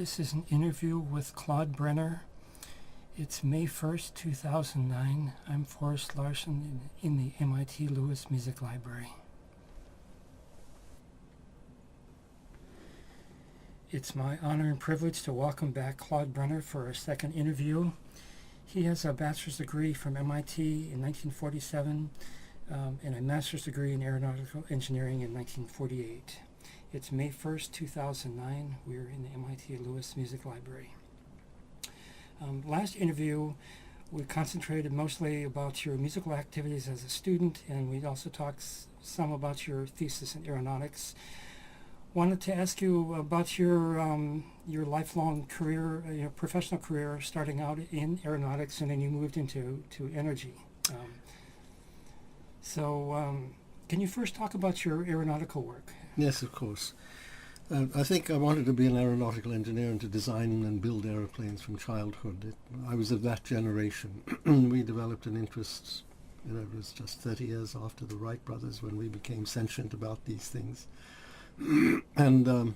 This is an interview with Claude Brenner. It's May 1st, 2009. I'm Forrest Larson in the MIT Lewis Music Library. It's my honor and privilege to welcome back Claude Brenner for our second interview. He has a bachelor's degree from MIT in 1947 and a master's degree in aeronautical engineering in 1948. It's May 1st, 2009. We're in the MIT Lewis Music Library. Last interview, we concentrated mostly about your musical activities as a student, and we also talked some about your thesis in aeronautics. Wanted to ask you about your lifelong career, your professional career, starting out in aeronautics, and then you moved into energy. Can you first talk about your aeronautical work? Yes, of course. I think I wanted to be an aeronautical engineer and to design and build aeroplanes from childhood. I was of that generation. We developed an interest, it was just 30 years after the Wright brothers when we became sentient about these things. And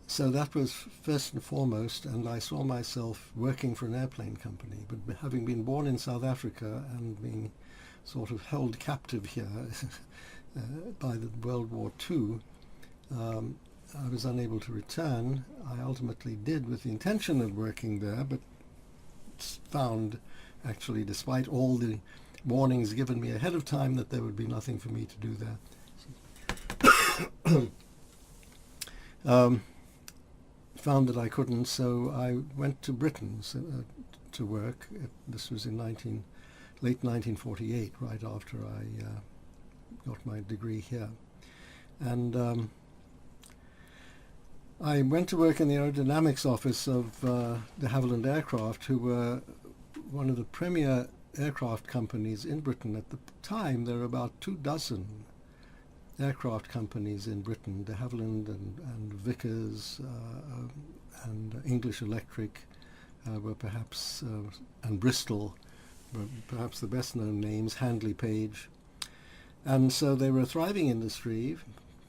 so that was first and foremost, and I saw myself working for an airplane company. But having been born in South Africa and being sort of held captive here by the World War II, I was unable to return. I ultimately did with the intention of working there, but found actually, despite all the warnings given me ahead of time, that there would be nothing for me to do there. Found that I couldn't, so I went to Britain to work. This was in late 1948, right after I got my degree here. And I went to work in the aerodynamics office of de Havilland Aircraft, who were one of the premier aircraft companies in Britain. At the time, there were about 24 aircraft companies in Britain, de Havilland and Vickers and English Electric were perhaps, and Bristol were perhaps the best known names, Handley Page. And so they were a thriving industry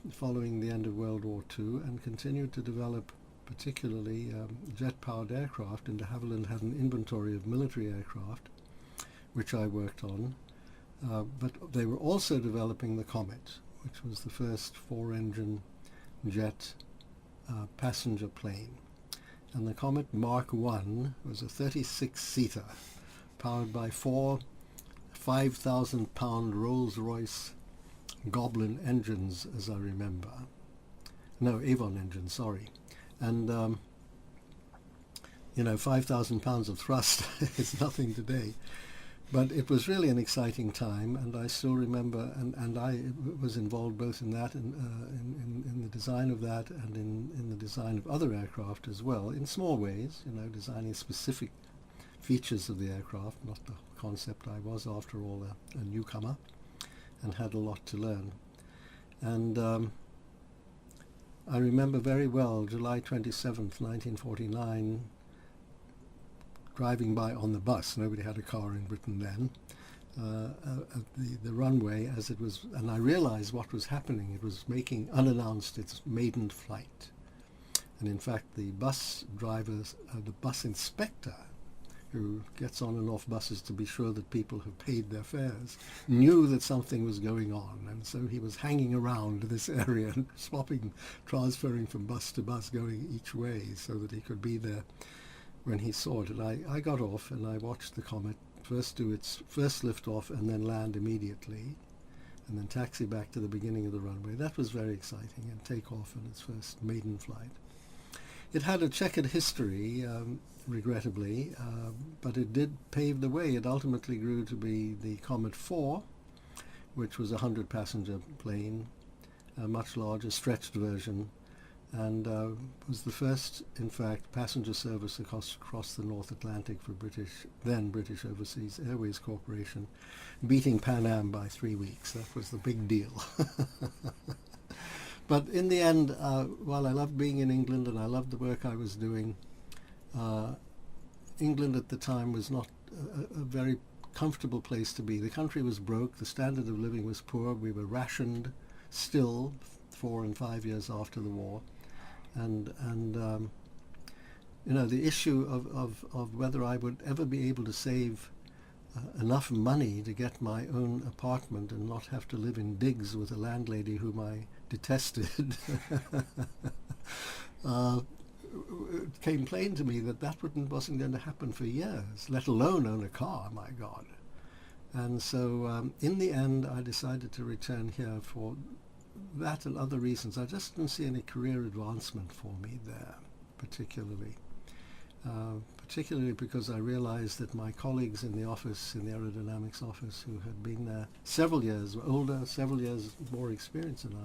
following the end of World War II and continued to develop particularly jet-powered aircraft, and de Havilland had an inventory of military aircraft, which I worked on. But they were also developing the Comet, which was the first four-engine jet passenger plane. And the Comet Mark I was a 36-seater powered by four 5,000-pound Rolls-Royce Goblin engines, as I remember. No, Avon engines, sorry. And, 5,000 pounds of thrust is nothing today. But it was really an exciting time, and I still remember, and I was involved both in that, in the design of that, and in the design of other aircraft as well, in small ways, designing specific features of the aircraft, not the concept. I was, after all, a newcomer, and had a lot to learn. And I remember very well July 27th, 1949, driving by on the bus. Nobody had a car in Britain then. At the runway, as it was, and I realized what was happening. It was making unannounced its maiden flight. And in fact, the bus drivers, the bus inspector, who gets on and off buses to be sure that people have paid their fares, knew that something was going on, and so he was hanging around this area and transferring from bus to bus, going each way, so that he could be there when he saw it. And I got off and I watched the Comet first do its first lift off and then land immediately, and then taxi back to the beginning of the runway. That was very exciting, and take off on its first maiden flight. It had a checkered history, regrettably, but it did pave the way. It ultimately grew to be the Comet 4, which was a 100-passenger plane, a much larger, stretched version, and was the first, in fact, passenger service across the North Atlantic for then British Overseas Airways Corporation, beating Pan Am by 3 weeks. That was the big deal. But in the end, while I loved being in England and I loved the work I was doing, England at the time was not a very comfortable place to be. The country was broke, the standard of living was poor, we were rationed still 4 and 5 years after the war, and the issue of whether I would ever be able to save enough money to get my own apartment and not have to live in digs with a landlady whom I detested it came plain to me that wasn't going to happen for years, let alone own a car, my God. And so in the end I decided to return here for that and other reasons. I just didn't see any career advancement for me there, particularly because I realized that my colleagues in the office, in the aerodynamics office, who had been there several years, were older, several years more experienced than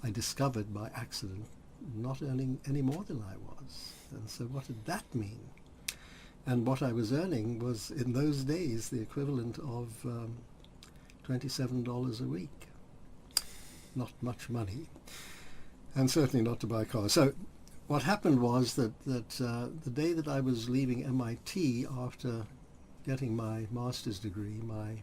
I discovered by accident, not earning any more than I was. And so what did that mean? And what I was earning was, in those days, the equivalent of $27 a week. Not much money, and certainly not to buy a car. So what happened was that the day that I was leaving MIT after getting my master's degree, my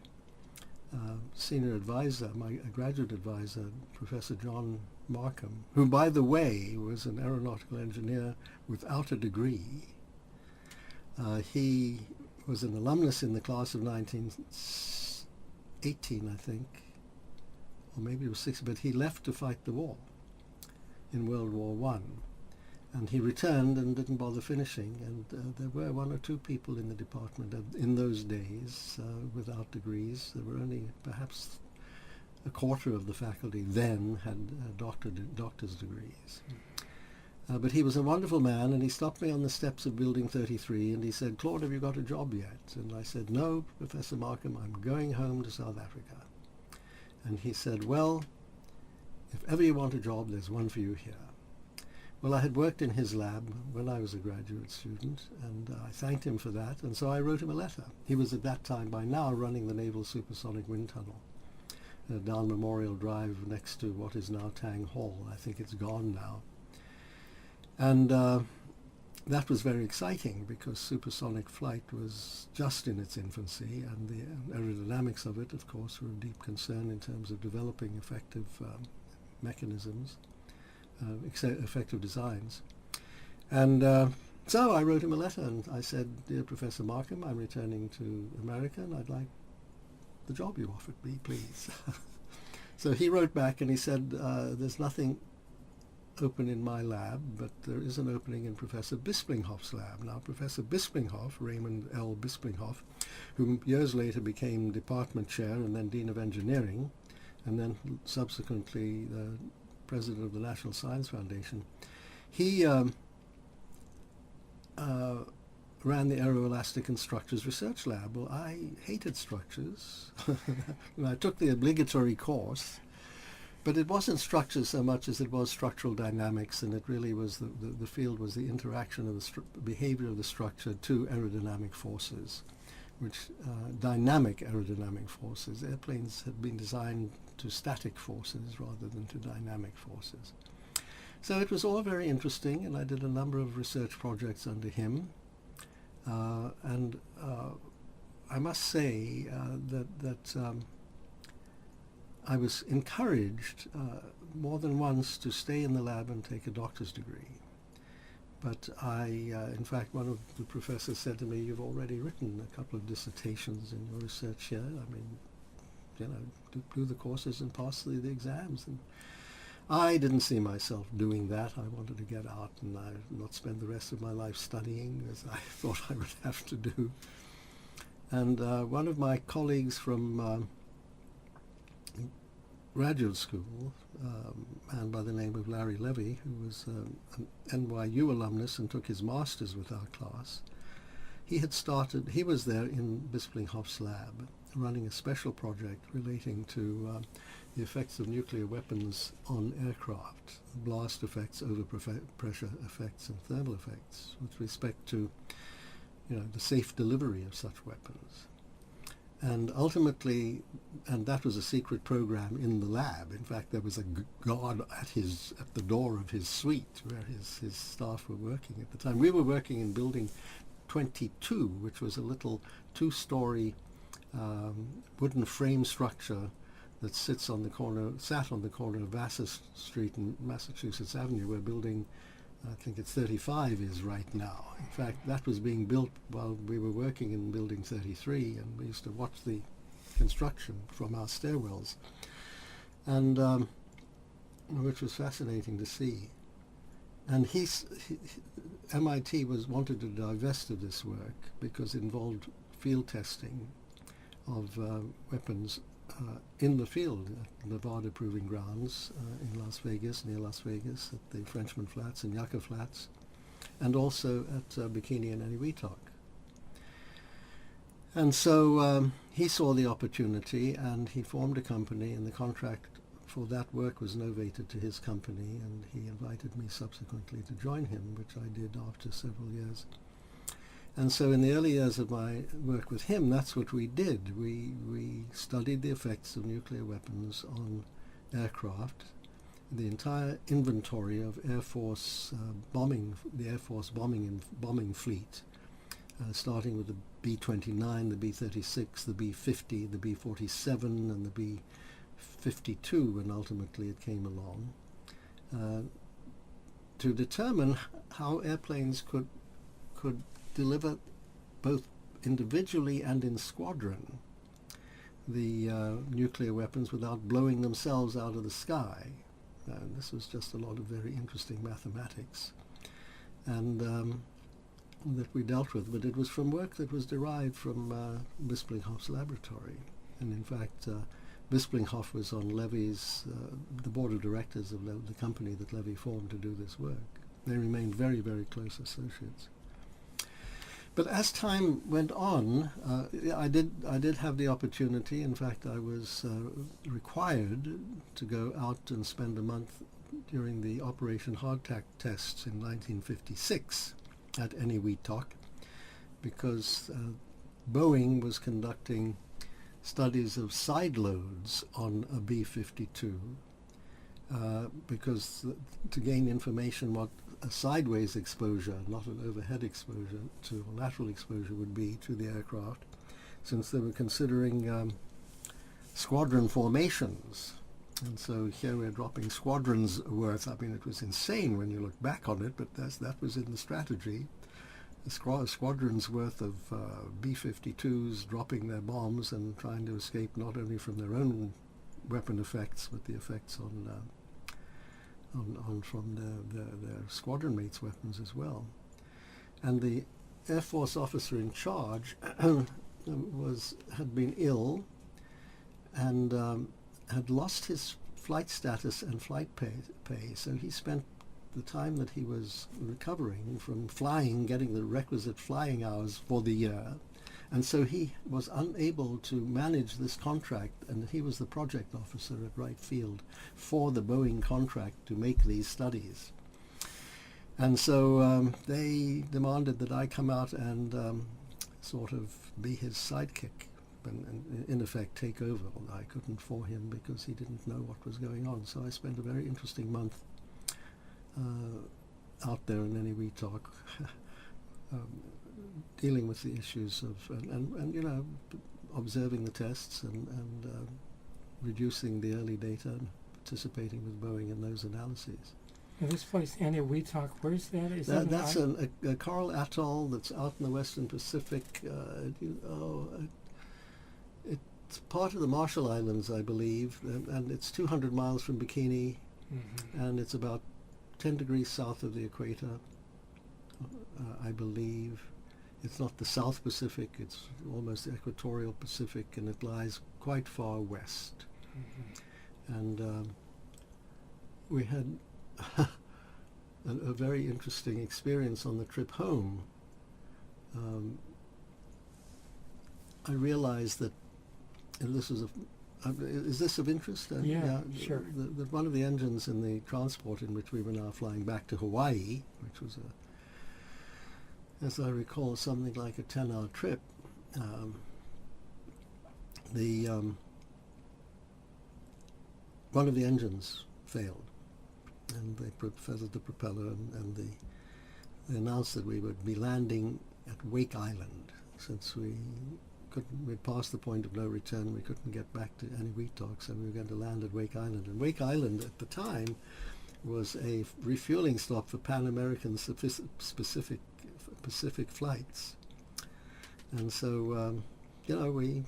senior advisor, my graduate advisor, Professor John Markham, who, by the way, was an aeronautical engineer without a degree. He was an alumnus in the class of 1918, I think, or maybe it was 6, but he left to fight the war in World War One. And he returned and didn't bother finishing. And there were one or two people in the department in those days without degrees. There were only perhaps a quarter of the faculty then had doctor's degrees. But he was a wonderful man, and he stopped me on the steps of Building 33, and he said, "Claude, have you got a job yet?" And I said, "No, Professor Markham, I'm going home to South Africa." And he said, "Well, if ever you want a job, there's one for you here." Well, I had worked in his lab when I was a graduate student, and I thanked him for that, and so I wrote him a letter. He was at that time, by now, running the Naval Supersonic Wind Tunnel down Memorial Drive next to what is now Tang Hall. I think it's gone now. And that was very exciting because supersonic flight was just in its infancy, and the aerodynamics of it, of course, were of deep concern in terms of developing effective mechanisms, effective designs. And so I wrote him a letter, and I said, "Dear Professor Markham, I'm returning to America, and I'd like the job you offered me, please." So he wrote back and he said, "There's nothing open in my lab, but there is an opening in Professor Bisplinghoff's lab." Now, Professor Bisplinghoff, Raymond L. Bisplinghoff, who years later became department chair and then dean of engineering, and then subsequently the president of the National Science Foundation, he ran the Aeroelastic and Structures Research Lab. Well, I hated structures. And I took the obligatory course, but it wasn't structures so much as it was structural dynamics, and it really was the field was the interaction of the behavior of the structure to aerodynamic forces, which dynamic aerodynamic forces. Airplanes had been designed to static forces rather than to dynamic forces. So it was all very interesting, and I did a number of research projects under him. And I must say that I was encouraged more than once to stay in the lab and take a doctor's degree. But in fact, one of the professors said to me, "You've already written a couple of dissertations in your research here. I mean, do the courses and pass the exams." And I didn't see myself doing that. I wanted to get out and not spend the rest of my life studying, as I thought I would have to do. And one of my colleagues from graduate school, a man by the name of Larry Levy, who was an NYU alumnus and took his master's with our class, he was there in Bisplinghoff's lab running a special project relating to the effects of nuclear weapons on aircraft, blast effects, overpressure effects, and thermal effects with respect to the safe delivery of such weapons. And ultimately, and that was a secret program in the lab. In fact, there was a guard at the door of his suite where his staff were working at the time. We were working in Building 22, which was a little two-story wooden frame structure that sat on the corner of Vassar Street and Massachusetts Avenue, where building, I think it's 35 is right now. In fact, that was being built while we were working in building 33, and we used to watch the construction from our stairwells, and which was fascinating to see. And MIT wanted to divest of this work because it involved field testing of weapons in the field at Nevada Proving Grounds in Las Vegas, near Las Vegas, at the Frenchman Flats and Yucca Flats, and also at Bikini and Eniwetok. And so he saw the opportunity, and he formed a company, and the contract for that work was novated to his company, and he invited me subsequently to join him, which I did after several years. And so in the early years of my work with him, that's what we did. We studied the effects of nuclear weapons on aircraft, the entire inventory of Air Force bombing, the Air Force bombing fleet, starting with the B-29, the B-36, the B-50, the B-47, and the B-52, when ultimately it came along, to determine how airplanes could deliver both individually and in squadron the nuclear weapons without blowing themselves out of the sky. And this was just a lot of very interesting mathematics, and that we dealt with. But it was from work that was derived from Bisplinghoff's laboratory. And in fact, Bisplinghoff was on Levy's, the board of directors of the company that Levy formed to do this work. They remained very, very close associates. But as time went on, I did have the opportunity. In fact, I was required to go out and spend a month during the Operation Hardtack tests in 1956 at Eniwetok, because Boeing was conducting studies of side loads on a B-52, because to gain information what a sideways exposure, not an overhead exposure, to lateral exposure would be to the aircraft, since they were considering squadron formations. And so here we're dropping squadrons worth. I mean, it was insane when you look back on it, but that was in the strategy. A squadron's worth of B-52s dropping their bombs and trying to escape not only from their own weapon effects, but the effects from their squadron mates' weapons as well. And the Air Force officer in charge had been ill and had lost his flight status and flight pay. So he spent the time that he was recovering from flying, getting the requisite flying hours for the year. And so he was unable to manage this contract, and he was the project officer at Wright Field for the Boeing contract to make these studies. And so they demanded that I come out and sort of be his sidekick and in effect take over. I couldn't for him because he didn't know what was going on. So I spent a very interesting month out there in Eniwetok, dealing with the issues of and you know, observing the tests and reducing the early data and participating with Boeing in those analyses. And this place, Eniwetok, where's that? That's a coral atoll that's out in the Western Pacific. It's part of the Marshall Islands, I believe, and it's 200 miles from Bikini, and it's about 10 degrees south of the equator, I believe. It's not the South Pacific, it's almost the equatorial Pacific, and it lies quite far west. And we had a very interesting experience on the trip home. I realized that, and this is is this of interest? Yeah, sure. That one of the engines in the transport in which we were now flying back to Hawaii, which was as I recall, something like a 10-hour trip, one of the engines failed, and they feathered the propeller, and they announced that we would be landing at Wake Island, since we we'd passed the point of no return. We couldn't get back to any wheat docks, and we were going to land at Wake Island. And Wake Island at the time was a refueling stop for Pan American Pacific flights. And so, we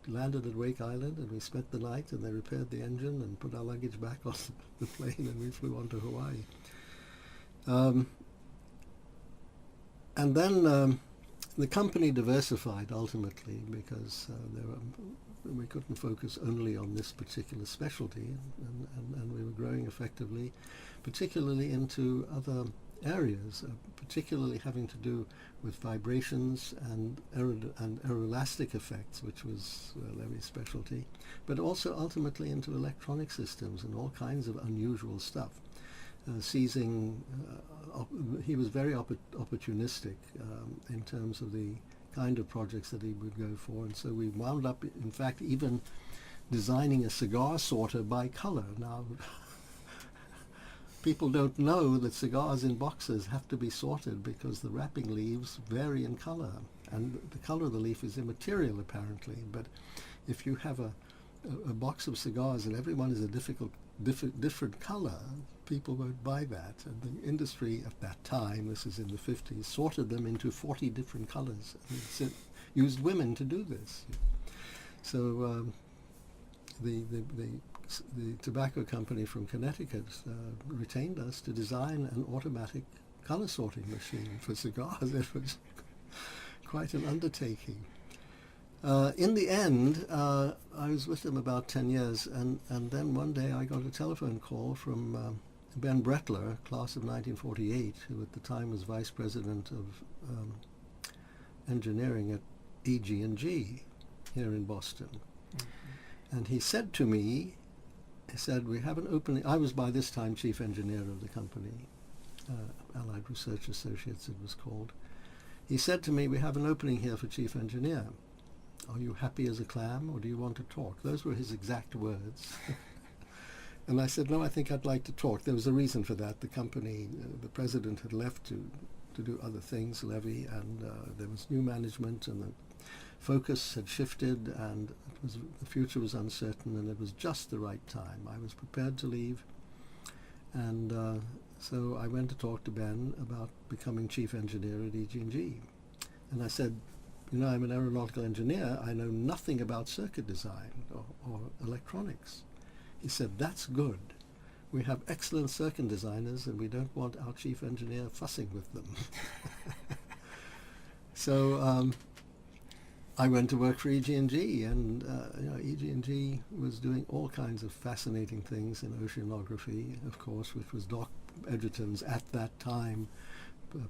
landed at Wake Island, and we spent the night, and they repaired the engine and put our luggage back on the plane, and we flew on to Hawaii. And then the company diversified ultimately, because we couldn't focus only on this particular specialty, and we were growing effectively, particularly into other areas, particularly having to do with vibrations and aeroelastic effects, which was Levy's specialty, but also ultimately into electronic systems and all kinds of unusual stuff. He was very opportunistic in terms of the kind of projects that he would go for, and so we wound up, in fact, even designing a cigar sorter by color. Now, people don't know that cigars in boxes have to be sorted because the wrapping leaves vary in color, and the color of the leaf is immaterial apparently. But if you have a box of cigars and everyone is a different color, people won't buy that. And the industry at that time, this is in the 50s, sorted them into 40 different colors, and used women to do this. So the tobacco company from Connecticut retained us to design an automatic color sorting machine for cigars. It was quite an undertaking. In the end, I was with them about 10 years, and then one day I got a telephone call from Ben Brettler, class of 1948, who at the time was vice president of engineering at EG&G here in Boston. Mm-hmm. And he said to me, we have an opening. I was by this time chief engineer of the company, Allied Research Associates it was called. He said to me, we have an opening here for chief engineer. Are you happy as a clam, or do you want to talk? Those were his exact words. And I said, no, I think I'd like to talk. There was a reason for that. The company, the president had left to do other things, Levy, and there was new management, and the focus had shifted, and the future was uncertain, and it was just the right time. I was prepared to leave, and so I went to talk to Ben about becoming chief engineer at EG&G. And I said, I'm an aeronautical engineer. I know nothing about circuit design or electronics. He said, that's good. We have excellent circuit designers, and we don't want our chief engineer fussing with them. So I went to work for EG&G, and EG&G was doing all kinds of fascinating things in oceanography, of course, which was Doc Edgerton's, at that time,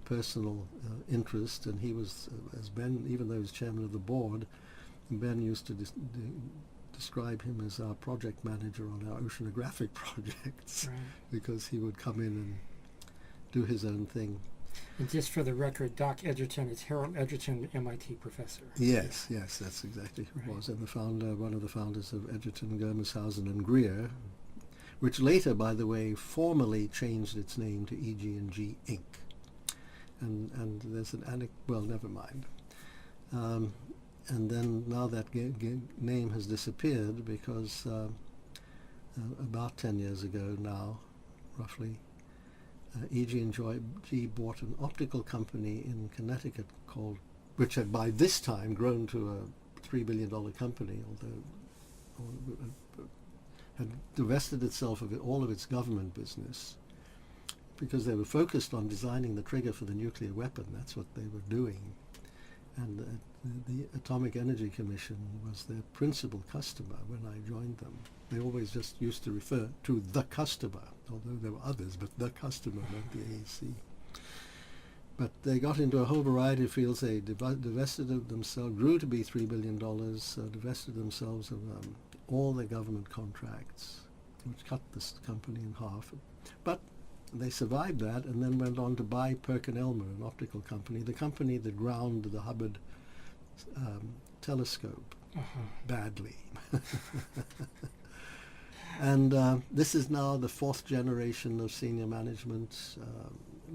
personal interest. And he was, as Ben, even though he was chairman of the board, Ben used to describe him as our project manager on our oceanographic projects, right, because he would come in and do his own thing. And just for the record, Doc Edgerton is Harold Edgerton, MIT professor. Yes, that's exactly who it was, and one of the founders of Edgerton, Germershausen, and Greer, which later, by the way, formally changed its name to EG&G Inc. And there's an well, never mind. And then now that name has disappeared because about 10 years ago now, roughly, EG&G bought an optical company in Connecticut which had by this time grown to a $3 billion company, although had divested itself of all of its government business because they were focused on designing the trigger for the nuclear weapon. That's what they were doing. And the Atomic Energy Commission was their principal customer when I joined them. They always just used to refer to the customer, although there were others, but the customer, not the AEC. But they got into a whole variety of fields. They divested of themselves, grew to be $3 billion, divested themselves of all their government contracts, which cut this company in half. But they survived that and then went on to buy Perkin-Elmer, an optical company, the company that ground the Hubble telescope badly. And this is now the fourth generation of senior management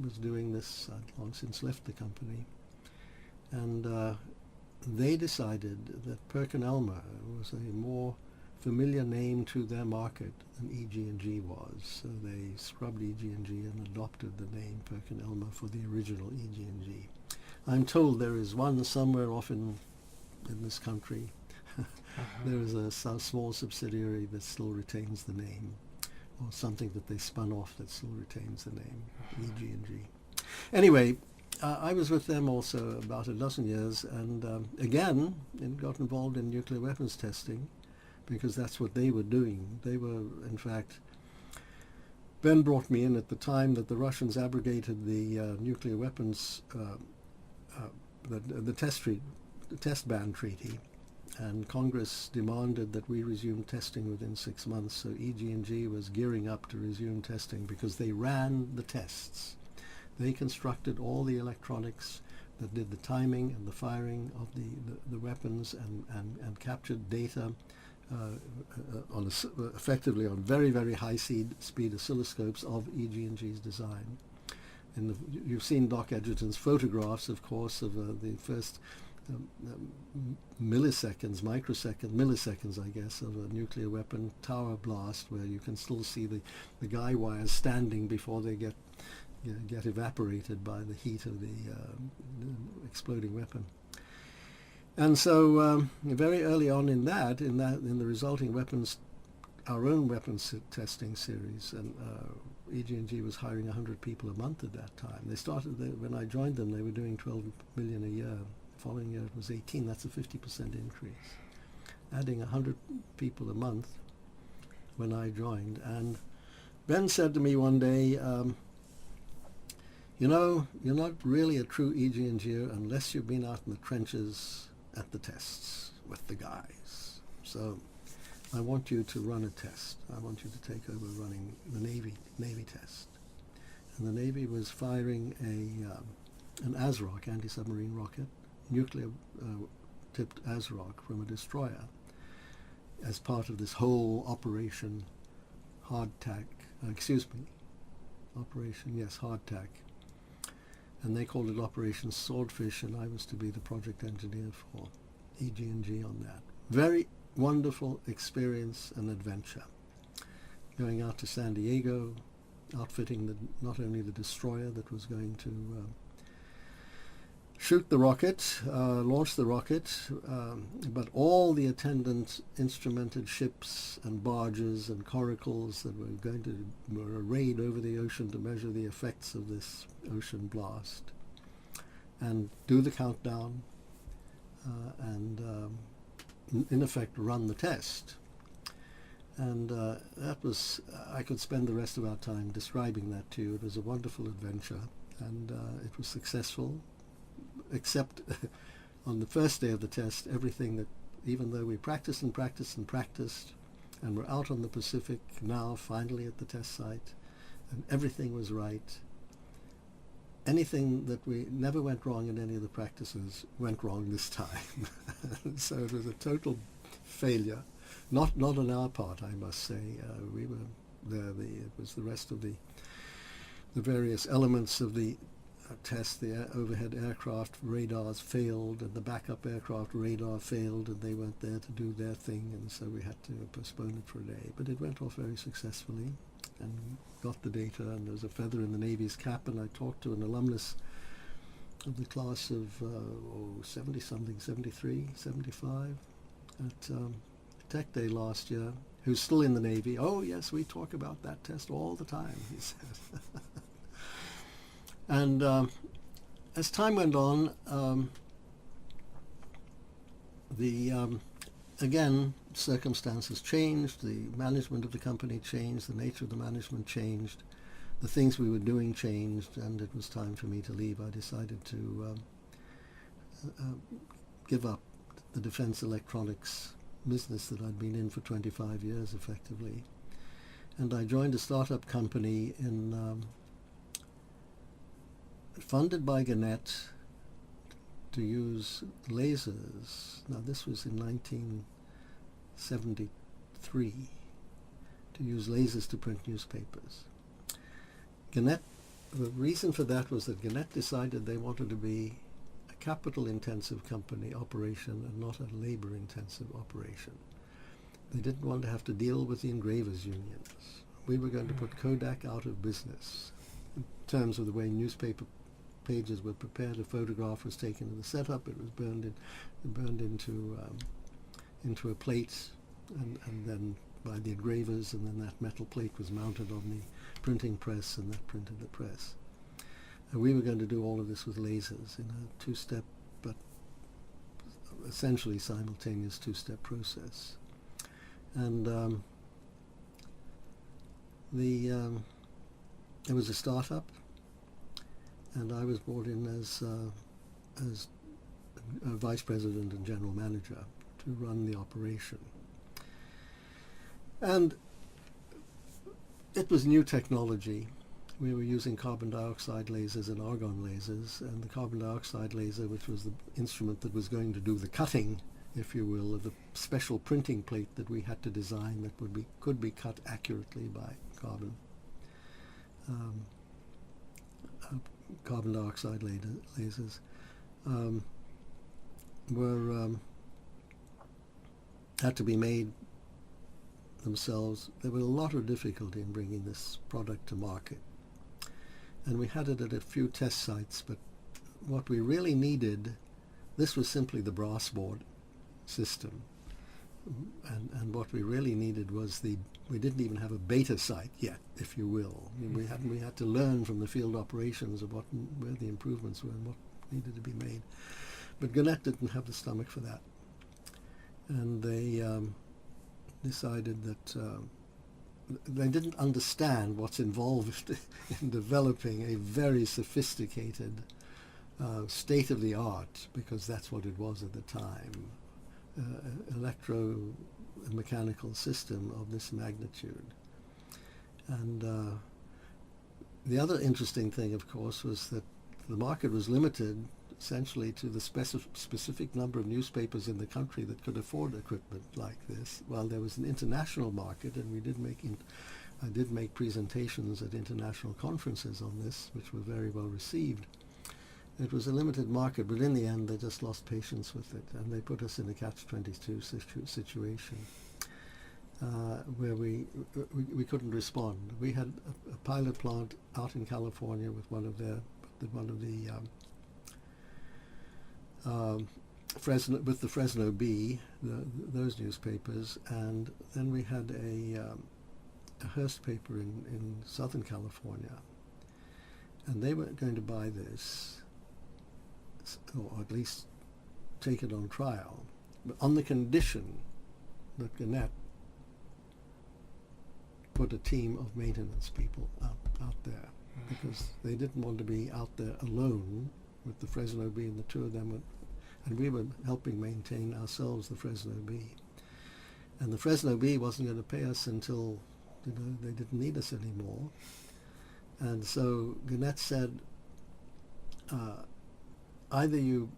was doing this. I'd long since left the company. And they decided that Perkin-Elmer was a more familiar name to their market than EG&G was. So they scrubbed EG&G and adopted the name Perkin-Elmer for the original EG&G. I'm told there is one somewhere off in this country. There is a small subsidiary that still retains the name, or something that they spun off that still retains the name, EG&G. Anyway, I was with them also about a dozen years, and again got involved in nuclear weapons testing, because that's what they were doing. They were, in fact, Ben brought me in at the time that the Russians abrogated the nuclear weapons, the test ban treaty, and Congress demanded that we resume testing within 6 months. So EG&G was gearing up to resume testing because they ran the tests. They constructed all the electronics that did the timing and the firing of the weapons and captured data effectively on very, very high speed oscilloscopes of EG&G's design. You've seen Doc Edgerton's photographs, of course, of the first milliseconds, I guess, of a nuclear weapon tower blast, where you can still see the guy wires standing before they get evaporated by the heat of the exploding weapon. And so very early on in the resulting weapons, our own weapons testing series, and EG&G was hiring 100 people a month at that time. They started, when I joined them, they were doing 12 million a year. The following year it was 18. That's a 50% increase. Adding 100 people a month when I joined. And Ben said to me one day, you know, you're not really a true EG&G'er unless you've been out in the trenches at the tests with the guys. So I want you to run a test. I want you to take over running the Navy test. And the Navy was firing an ASROC, anti-submarine rocket, nuclear tipped ASROC from a destroyer as part of this whole Operation Hardtack, Hardtack. And they called it Operation Swordfish, and I was to be the project engineer for EG&G on that. Very wonderful experience and adventure. Going out to San Diego, outfitting not only the destroyer that was going to shoot the rocket, launch the rocket, but all the attendant instrumented ships and barges and coracles that were arrayed over the ocean to measure the effects of this ocean blast, and do the countdown, and in effect run the test. And that was, I could spend the rest of our time describing that to you. It was a wonderful adventure, and it was successful, except on the first day of the test, everything that, even though we practiced and practiced and practiced, and we're out on the Pacific now, finally at the test site, and everything was right, anything that we never went wrong in any of the practices went wrong this time. So it was a total failure. Not on our part, I must say. We were there. It was the rest of the various elements of the test. The overhead aircraft radars failed, and the backup aircraft radar failed, and they weren't there to do their thing, and so we had to postpone it for a day. But it went off very successfully, and got the data, and there was a feather in the Navy's cap. And I talked to an alumnus of the class of 70-something, 73, 75, at Tech Day last year, who's still in the Navy. "Oh yes, we talk about that test all the time," he said. And as time went on, again, circumstances changed, the management of the company changed, the nature of the management changed, the things we were doing changed, and it was time for me to leave. I decided to give up the defense electronics business that I'd been in for 25 years, effectively. And I joined a startup company funded by Gannett to use lasers. Now this was in 1973, to use lasers to print newspapers. Gannett, the reason for that was that Gannett decided they wanted to be a capital-intensive company operation and not a labor-intensive operation. They didn't want to have to deal with the engravers' unions. We were going to put Kodak out of business in terms of the way newspaper pages were prepared. A photograph was taken to the setup. It was burned into a plate, and then by the engravers, and then that metal plate was mounted on the printing press, and that printed the press. And we were going to do all of this with lasers in a two-step, but essentially simultaneous two-step process. And it was a startup, and I was brought in as a vice president and general manager to run the operation. And it was new technology. We were using carbon dioxide lasers and argon lasers, and the carbon dioxide laser, which was the instrument that was going to do the cutting, if you will, of the special printing plate that we had to design that could be cut accurately by carbon dioxide lasers, had to be made themselves. There was a lot of difficulty in bringing this product to market, and we had it at a few test sites, but what we really needed, this was simply the brass board system, and what we really needed was we didn't even have a beta site yet, if you will. I mean, we had to learn from the field operations of where the improvements were and what needed to be made. But Gannett didn't have the stomach for that, and they decided that they didn't understand what's involved in developing a very sophisticated, state-of-the-art, because that's what it was at the time, electromechanical system of this magnitude. And the other interesting thing, of course, was that the market was limited essentially to the specific number of newspapers in the country that could afford equipment like this, while there was an international market, and I did make presentations at international conferences on this, which were very well received. It was a limited market, but in the end they just lost patience with it, and they put us in a catch-22 situation where we couldn't respond. We had a pilot plant out in California with one of the Fresno Bee, those newspapers, and then we had a Hearst paper in Southern California, and they were going to buy this, or at least take it on trial, but on the condition that Gannett put a team of maintenance people out there, because they didn't want to be out there alone with the Fresno Bee, and the two of them and we were helping maintain ourselves the Fresno Bee. And the Fresno Bee wasn't going to pay us until they didn't need us anymore. And so Gannett said, either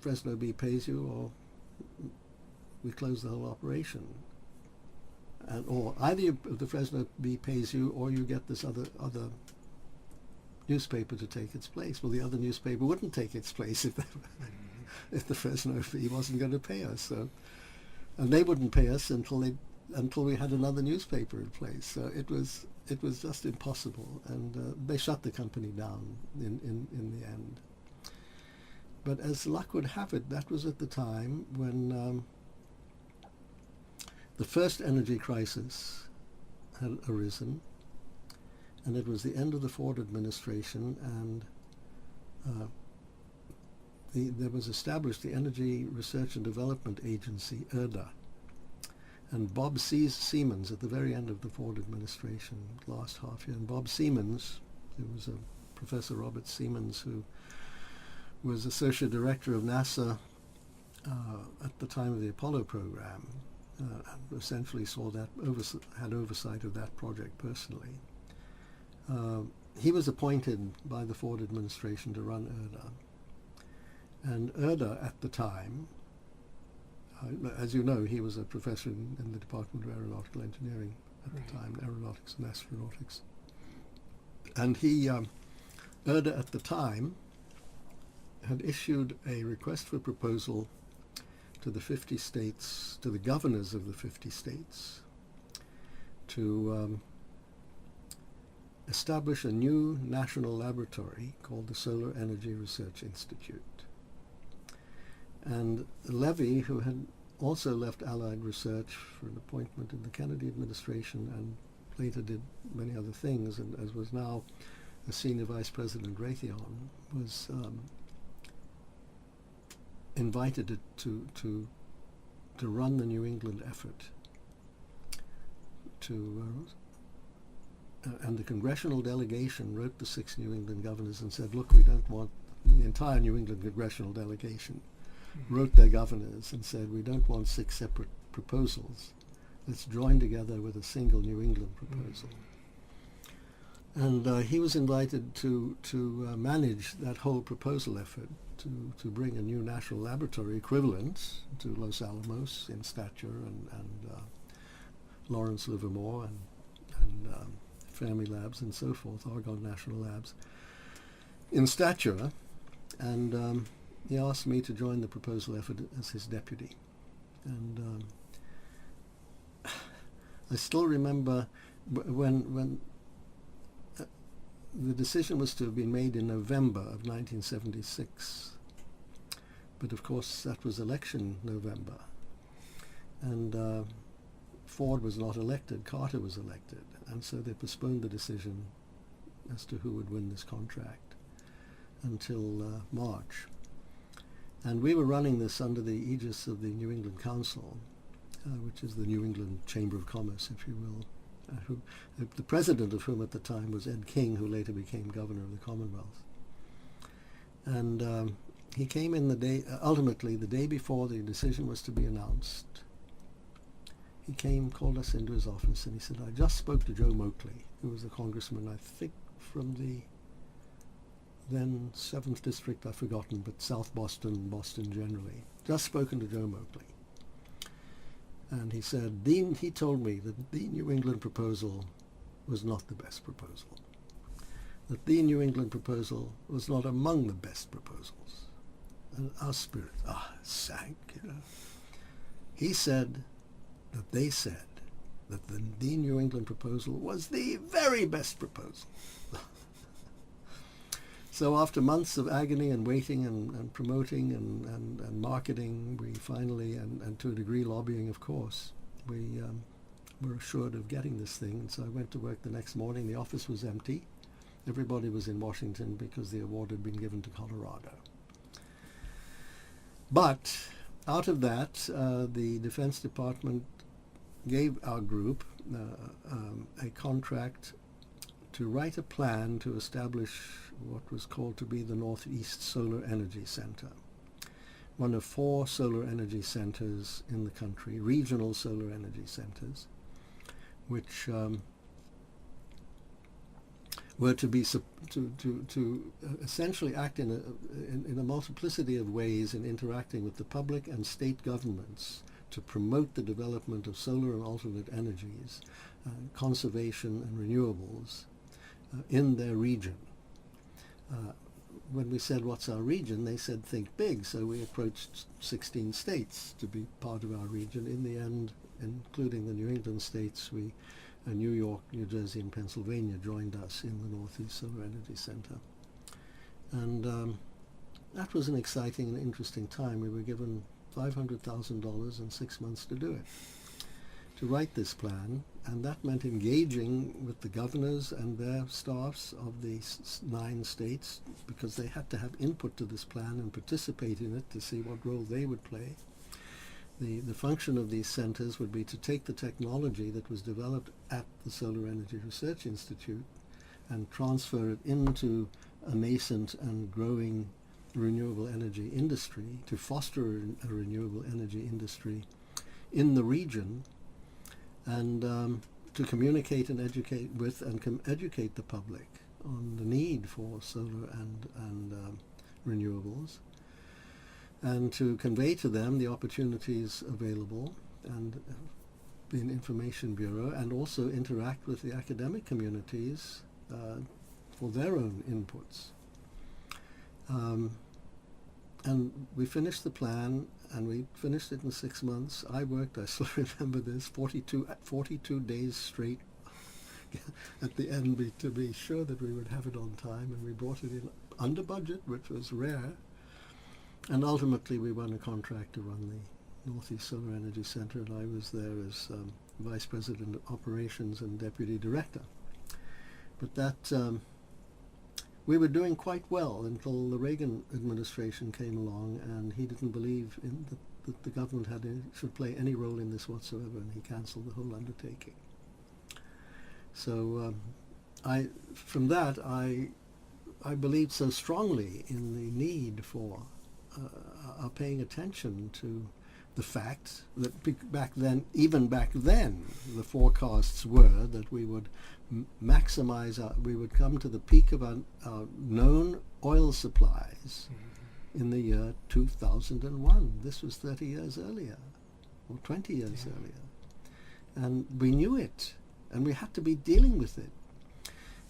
Fresno Bee pays you, or we close the whole operation. Or either the Fresno Bee pays you, or you get this other newspaper to take its place. Well, the other newspaper wouldn't take its place if the Fresno Bee wasn't going to pay us. So, and they wouldn't pay us until we had another newspaper in place. So it was just impossible, and they shut the company down in the end. But as luck would have it, that was at the time when the first energy crisis had arisen, and it was the end of the Ford administration, and there was established the Energy Research and Development Agency, ERDA, and Bob Siemens at the very end of the Ford administration, last half year, and Bob Siemens, who was Professor Robert Siemens, who was Associate Director of NASA at the time of the Apollo program, essentially had oversight of that project personally. He was appointed by the Ford administration to run ERDA. And ERDA at the time, as you know, he was a professor in the Department of Aeronautical Engineering at the time, aeronautics and astronautics. And ERDA at the time had issued a request for proposal to the 50 states, to the governors of the 50 states, to establish a new national laboratory called the Solar Energy Research Institute. And Levy, who had also left Allied Research for an appointment in the Kennedy administration and later did many other things, and as was now a senior vice president Raytheon, was invited to run the New England effort. And the congressional delegation wrote the 6 New England governors and said, look, we don't want the entire New England congressional delegation wrote their governors and said, we don't want 6 separate proposals. Let's join together with a single New England proposal. And he was invited to manage that whole proposal effort, to bring a new national laboratory equivalent to Los Alamos in stature and Lawrence Livermore and Fermi Labs and so forth, Argonne National Labs, in stature. And he asked me to join the proposal effort as his deputy. And I still remember when the decision was to have been made in November of 1976. But of course that was election November. And Ford was not elected, Carter was elected. And so they postponed the decision as to who would win this contract until March. And we were running this under the aegis of the New England Council, which is the New England Chamber of Commerce, if you will, the president of whom at the time was Ed King, who later became governor of the Commonwealth. And he came in the day, ultimately the day before the decision was to be announced. He came, called us into his office, and he said, I just spoke to Joe Moakley, who was a congressman, I think from the then 7th District, I've forgotten, but South Boston, Boston generally. Just spoken to Joe Moakley. And he said, he told me that the New England proposal was not the best proposal. That the New England proposal was not among the best proposals. And our spirit, sank, you know. He said that they said that the New England proposal was the very best proposal. So after months of agony and waiting and promoting and marketing, we finally, and to a degree lobbying, of course, we were assured of getting this thing. And so I went to work the next morning. The office was empty. Everybody was in Washington because the award had been given to Colorado. But out of that, the Defense Department gave our group a contract to write a plan to establish what was called to be the Northeast Solar Energy Center, one of 4 solar energy centers in the country, regional solar energy centers, which were to be to essentially act in a multiplicity of ways in interacting with the public and state governments to promote the development of solar and alternate energies, conservation and renewables in their region. When we said, what's our region, they said, think big. So we approached 16 states to be part of our region. In the end, including the New England states, New York, New Jersey, and Pennsylvania joined us in the Northeast Solar Energy Center. And that was an exciting and interesting time. We were given $500,000 and 6 months to do it, to write this plan. And that meant engaging with the governors and their staffs of the 9 states, because they had to have input to this plan and participate in it to see what role they would play. The function of these centers would be to take the technology that was developed at the Solar Energy Research Institute and transfer it into a nascent and growing renewable energy industry, to foster a renewable energy industry in the region, and to communicate and educate with and educate the public on the need for solar and renewables, and to convey to them the opportunities available and be an information bureau, and also interact with the academic communities for their own inputs. And we finished the plan, and we finished it in 6 months. I worked, I still remember this, 42 days straight at the end to be sure that we would have it on time, and we brought it in under budget, which was rare. And ultimately we won a contract to run the Northeast Solar Energy Center, and I was there as Vice President of Operations and Deputy Director. But that we were doing quite well until the Reagan administration came along, and he didn't believe in that the government should play any role in this whatsoever, and he cancelled the whole undertaking. So from that I believed so strongly in the need for paying attention to the fact that back then, the forecasts were that we would we would come to the peak of our known oil supplies in the year 2001. This was 30 years earlier, or 20 years earlier. And we knew it, and we had to be dealing with it.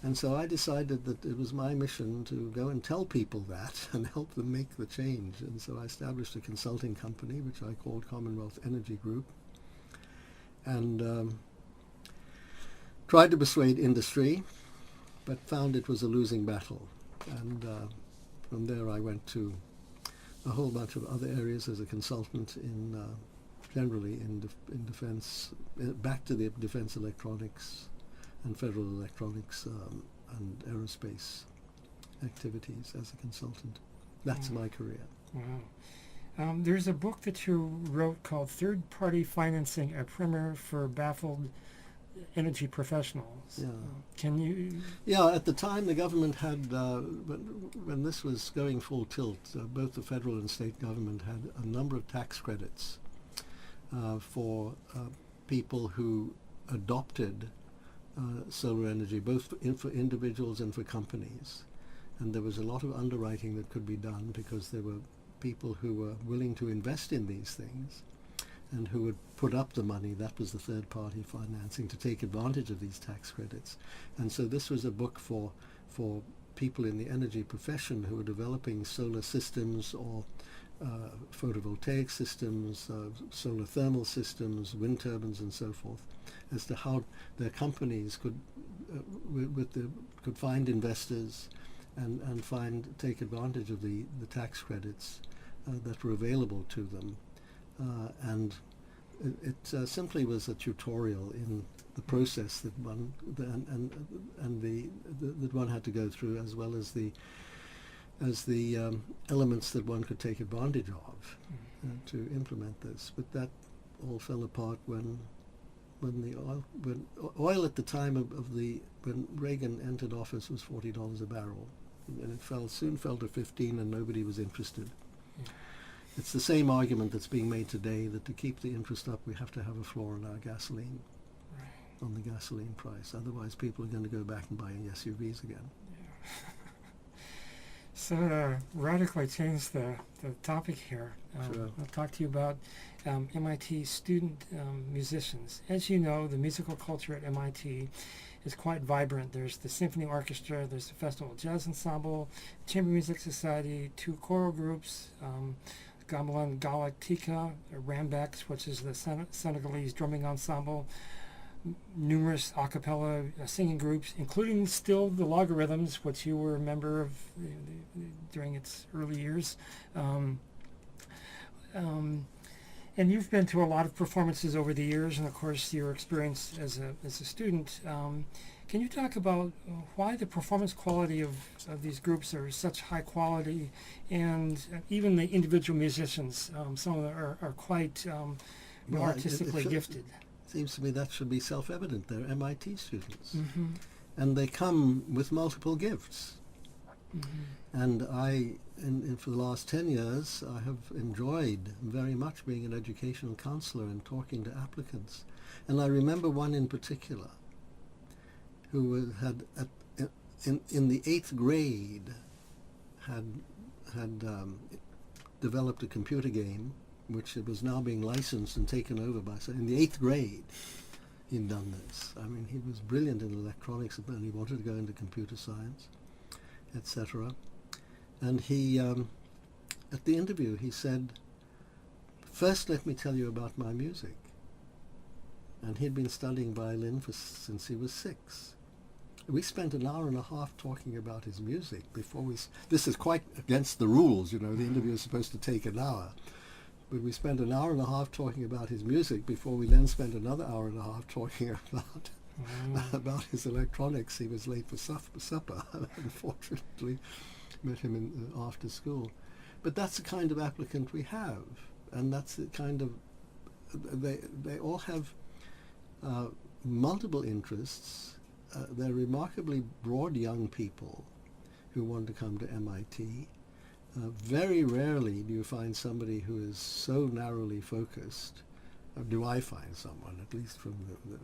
And so I decided that it was my mission to go and tell people that and help them make the change. And so I established a consulting company, which I called Commonwealth Energy Group, and tried to persuade industry, but found it was a losing battle. And from there I went to a whole bunch of other areas as a consultant generally in defense, back to the defense electronics and federal electronics and aerospace activities as a consultant. That's my career. Wow. There's a book that you wrote called Third Party Financing, a Primer for Baffled Energy Professionals. Yeah. Can you... Yeah, at the time the government had, when this was going full tilt, both the federal and state government had a number of tax credits for people who adopted solar energy, both for individuals and for companies. And there was a lot of underwriting that could be done because there were people who were willing to invest in these things and who would put up the money. That was the third-party financing to take advantage of these tax credits. And so this was a book for people in the energy profession who were developing solar systems or photovoltaic systems, solar thermal systems, wind turbines, and so forth, as to how their companies could find investors and take advantage of the tax credits that were available to them. And it simply was a tutorial in the process that one that one had to go through, as well as the elements that one could take advantage of to implement this. But that all fell apart when oil at the time when Reagan entered office was $40 a barrel, and it soon fell to 15, and nobody was interested. It's the same argument that's being made today, that to keep the interest up we have to have a floor on our gasoline, on the gasoline price. Otherwise people are going to go back and buy SUVs again. So to radically change the topic here, Sure. I'll talk to you about MIT student musicians. As you know, the musical culture at MIT is quite vibrant. There's the Symphony Orchestra, there's the Festival Jazz Ensemble, Chamber Music Society, 2 choral groups, Gamelan Galactica, Rambex, which is the Senegalese drumming ensemble, numerous a cappella singing groups, including still the Logarithms, which you were a member of during its early years. And you've been to a lot of performances over the years, and of course your experience as a student. Can you talk about why the performance quality of these groups are such high quality, and even the individual musicians, some of them are quite artistically gifted? Seems to me that should be self-evident. They're MIT students, and they come with multiple gifts. And for the last 10 years, I have enjoyed very much being an educational counselor and talking to applicants. And I remember one in particular who had in the 8th grade had developed a computer game, which it was now being licensed and taken over by. So in the 8th grade, he'd done this. I mean, he was brilliant in electronics, and he wanted to go into computer science, etc. And he at the interview he said, "First let me tell you about my music." And he'd been studying violin since he was 6. We spent an hour and a half talking about his music before this is quite against the rules, the interview is supposed to take an hour. But we spent an hour and a half talking about his music before we then spent another hour and a half talking about his electronics. He was late for supper. Unfortunately, met him after school. But that's the kind of applicant we have, and that's the kind of they all have multiple interests. They're remarkably broad young people who want to come to MIT. Very rarely do you find somebody who is so narrowly focused. Do I find someone, at least from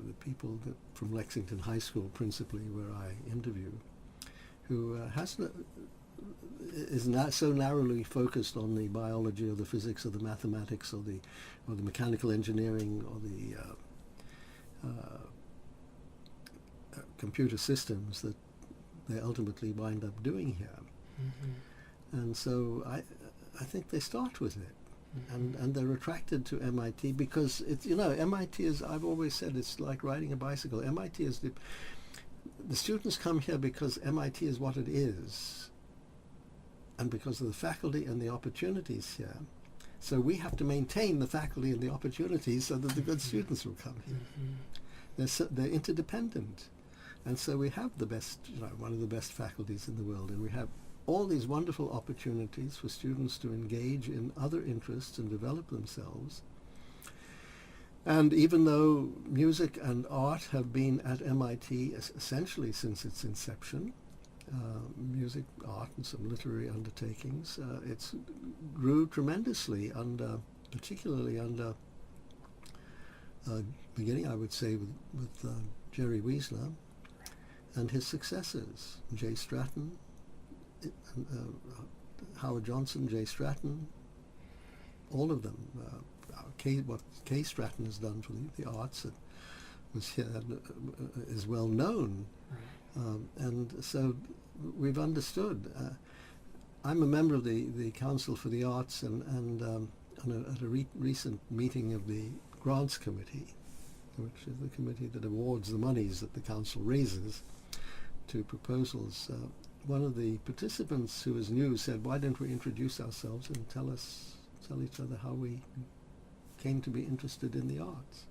the people from Lexington High School, principally, where I interview, who is not so narrowly focused on the biology or the physics or the mathematics or the mechanical engineering or the computer systems that they ultimately wind up doing here. Mm-hmm. And so I think they start with it. Mm-hmm. And they're attracted to MIT because it's, MIT is, I've always said, it's like riding a bicycle. MIT is the students come here because MIT is what it is, and because of the faculty and the opportunities here. So we have to maintain the faculty and the opportunities so that the good students will come here. Mm-hmm. They're interdependent. And so we have the best, one of the best faculties in the world, and we have all these wonderful opportunities for students to engage in other interests and develop themselves. And even though music and art have been at MIT essentially since its inception, music, art, and some literary undertakings, it's grew tremendously particularly under, beginning, I would say, with Jerry Wiesler and his successors, Jay Stratton, Howard Johnson, Jay Stratton, all of them. What Kay Stratton has done for the arts was here, is well known. Right. And so we've understood. I'm a member of the Council for the Arts, and at a recent meeting of the Grants Committee, which is the committee that awards the monies that the Council raises to proposals, one of the participants who was new said, "Why don't we introduce ourselves and tell each other how we came to be interested in the arts?"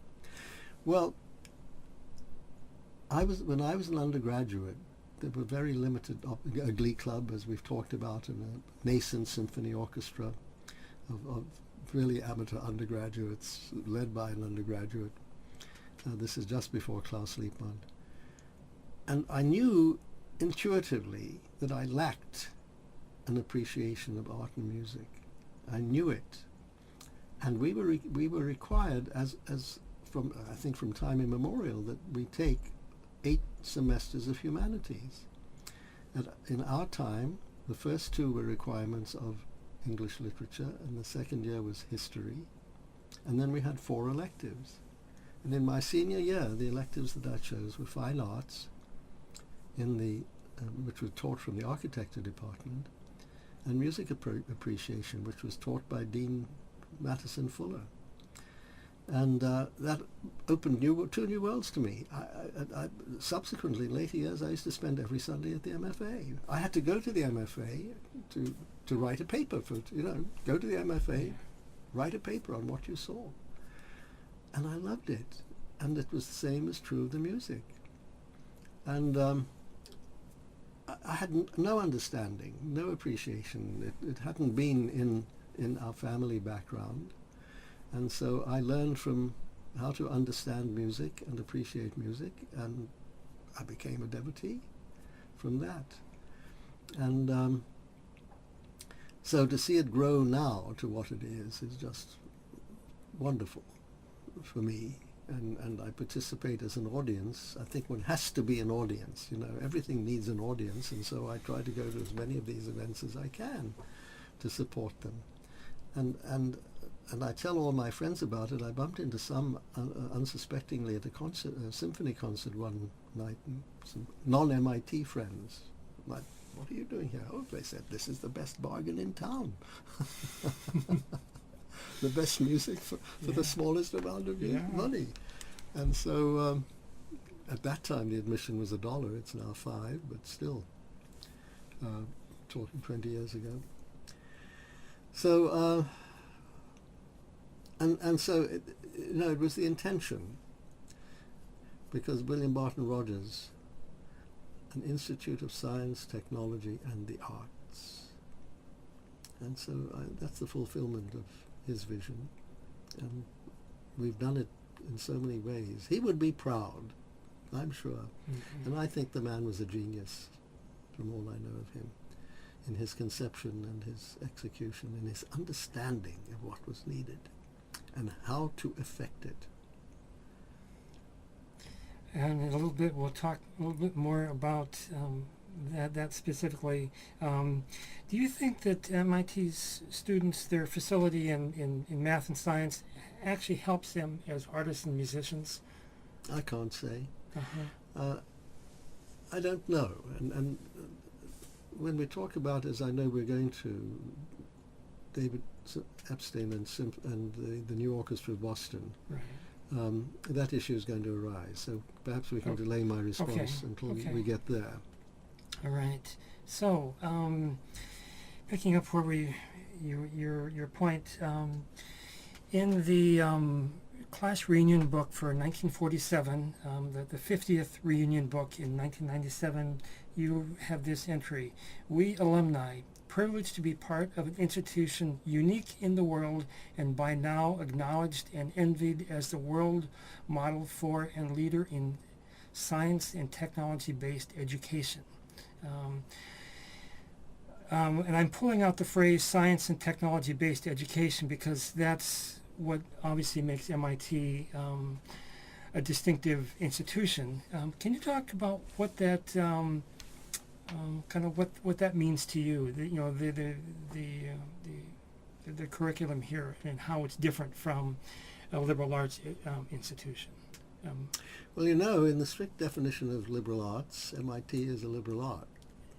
Well, when I was an undergraduate, there were very limited, a glee club, as we've talked about, and a nascent symphony orchestra of really amateur undergraduates, led by an undergraduate. This is just before Klaus Liebmann. And I knew intuitively that I lacked an appreciation of art and music. I knew it. And we were required, as from, I think from time immemorial, that we take 8 semesters of humanities. And in our time, the first 2 were requirements of English literature, and the second year was history. And then we had 4 electives. And in my senior year, the electives that I chose were fine arts, which was taught from the architecture department, and music appreciation, which was taught by Dean Mattison Fuller. And that opened 2 new worlds to me. I subsequently, in later years, I used to spend every Sunday at the MFA. I had to go to the MFA to write a paper go to the MFA, write a paper on what you saw. And I loved it. And it was the same as true of the music. And I had no understanding, no appreciation. It hadn't been in our family background. And so I learned from how to understand music and appreciate music, and I became a devotee from that. And so to see it grow now to what it is just wonderful for me. And I participate as an audience. I think one has to be an audience. Everything needs an audience, and so I try to go to as many of these events as I can to support them. And I tell all my friends about it. I bumped into some unsuspectingly at a symphony concert one night, and some non-MIT friends, like What are you doing here? Oh, they said, this is the best bargain in town. The best music for the smallest amount of money. And so at that time the admission was $1. It's now $5, but still, talking 20 years ago. So and so it was the intention, because William Barton Rogers, an Institute of Science, Technology and the Arts, and so that's the fulfillment of his vision, and we've done it in so many ways. He would be proud, I'm sure. And I think the man was a genius, from all I know of him, in his conception and his execution and his understanding of what was needed and how to effect it. And in a little bit, we'll talk a little bit more about that specifically. Do you think that MIT's students, their facility in math and science, actually helps them as artists and musicians? I can't say. I don't know. And when we talk about, as I know we're going to, David Epstein and the new Orchestra of Boston, right. That issue is going to arise. So perhaps we can delay my response until we get there. All right. So, picking up where your point, in the class reunion book for 1947, the 50th reunion book in 1997, you have this entry: "We alumni, privileged to be part of an institution unique in the world and by now acknowledged and envied as the world model for and leader in science and technology-based education." And I'm pulling out the phrase science and technology-based education because that's what obviously makes MIT a distinctive institution. Can you talk about what that kind of what that means to you? The curriculum here and how it's different from a liberal arts institution. Well, in the strict definition of liberal arts, MIT is a liberal arts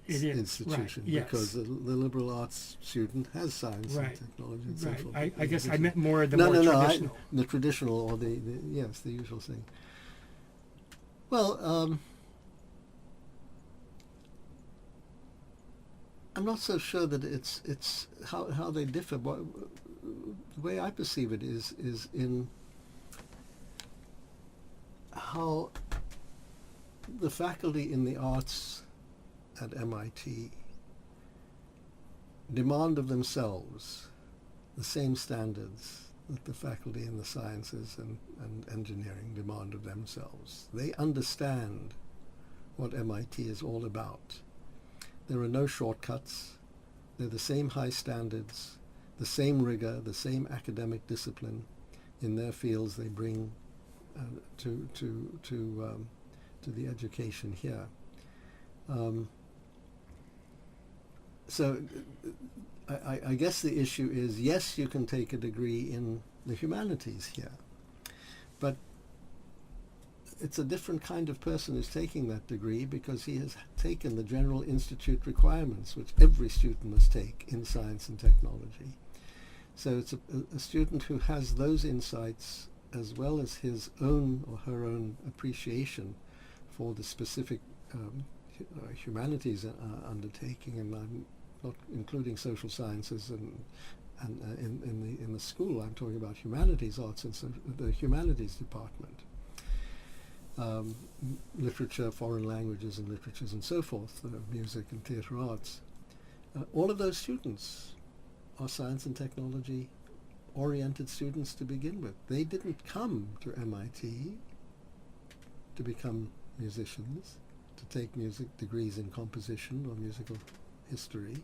institution, right, because the liberal arts student has science and technology and social. I guess I meant more the more traditional. The traditional, or the usual thing. Well, I'm not so sure that it's how they differ. The way I perceive it is in how the faculty in the arts at MIT demand of themselves the same standards that the faculty in the sciences and engineering demand of themselves. They understand what MIT is all about. There are no shortcuts. They're the same high standards, the same rigor, the same academic discipline in their fields they bring to the education here. So I guess the issue is, yes, you can take a degree in the humanities here, but it's a different kind of person who's taking that degree, because he has taken the general institute requirements, which every student must take in science and technology. So it's a student who has those insights, as well as his own or her own appreciation for the specific humanities undertaking, and I'm not including social sciences and in the school. I'm talking about humanities arts and the humanities department. Literature, foreign languages and literatures and so forth, music and theatre arts. All of those students are science and technology oriented students to begin with. They didn't come to MIT to become musicians, to take music degrees in composition or music history,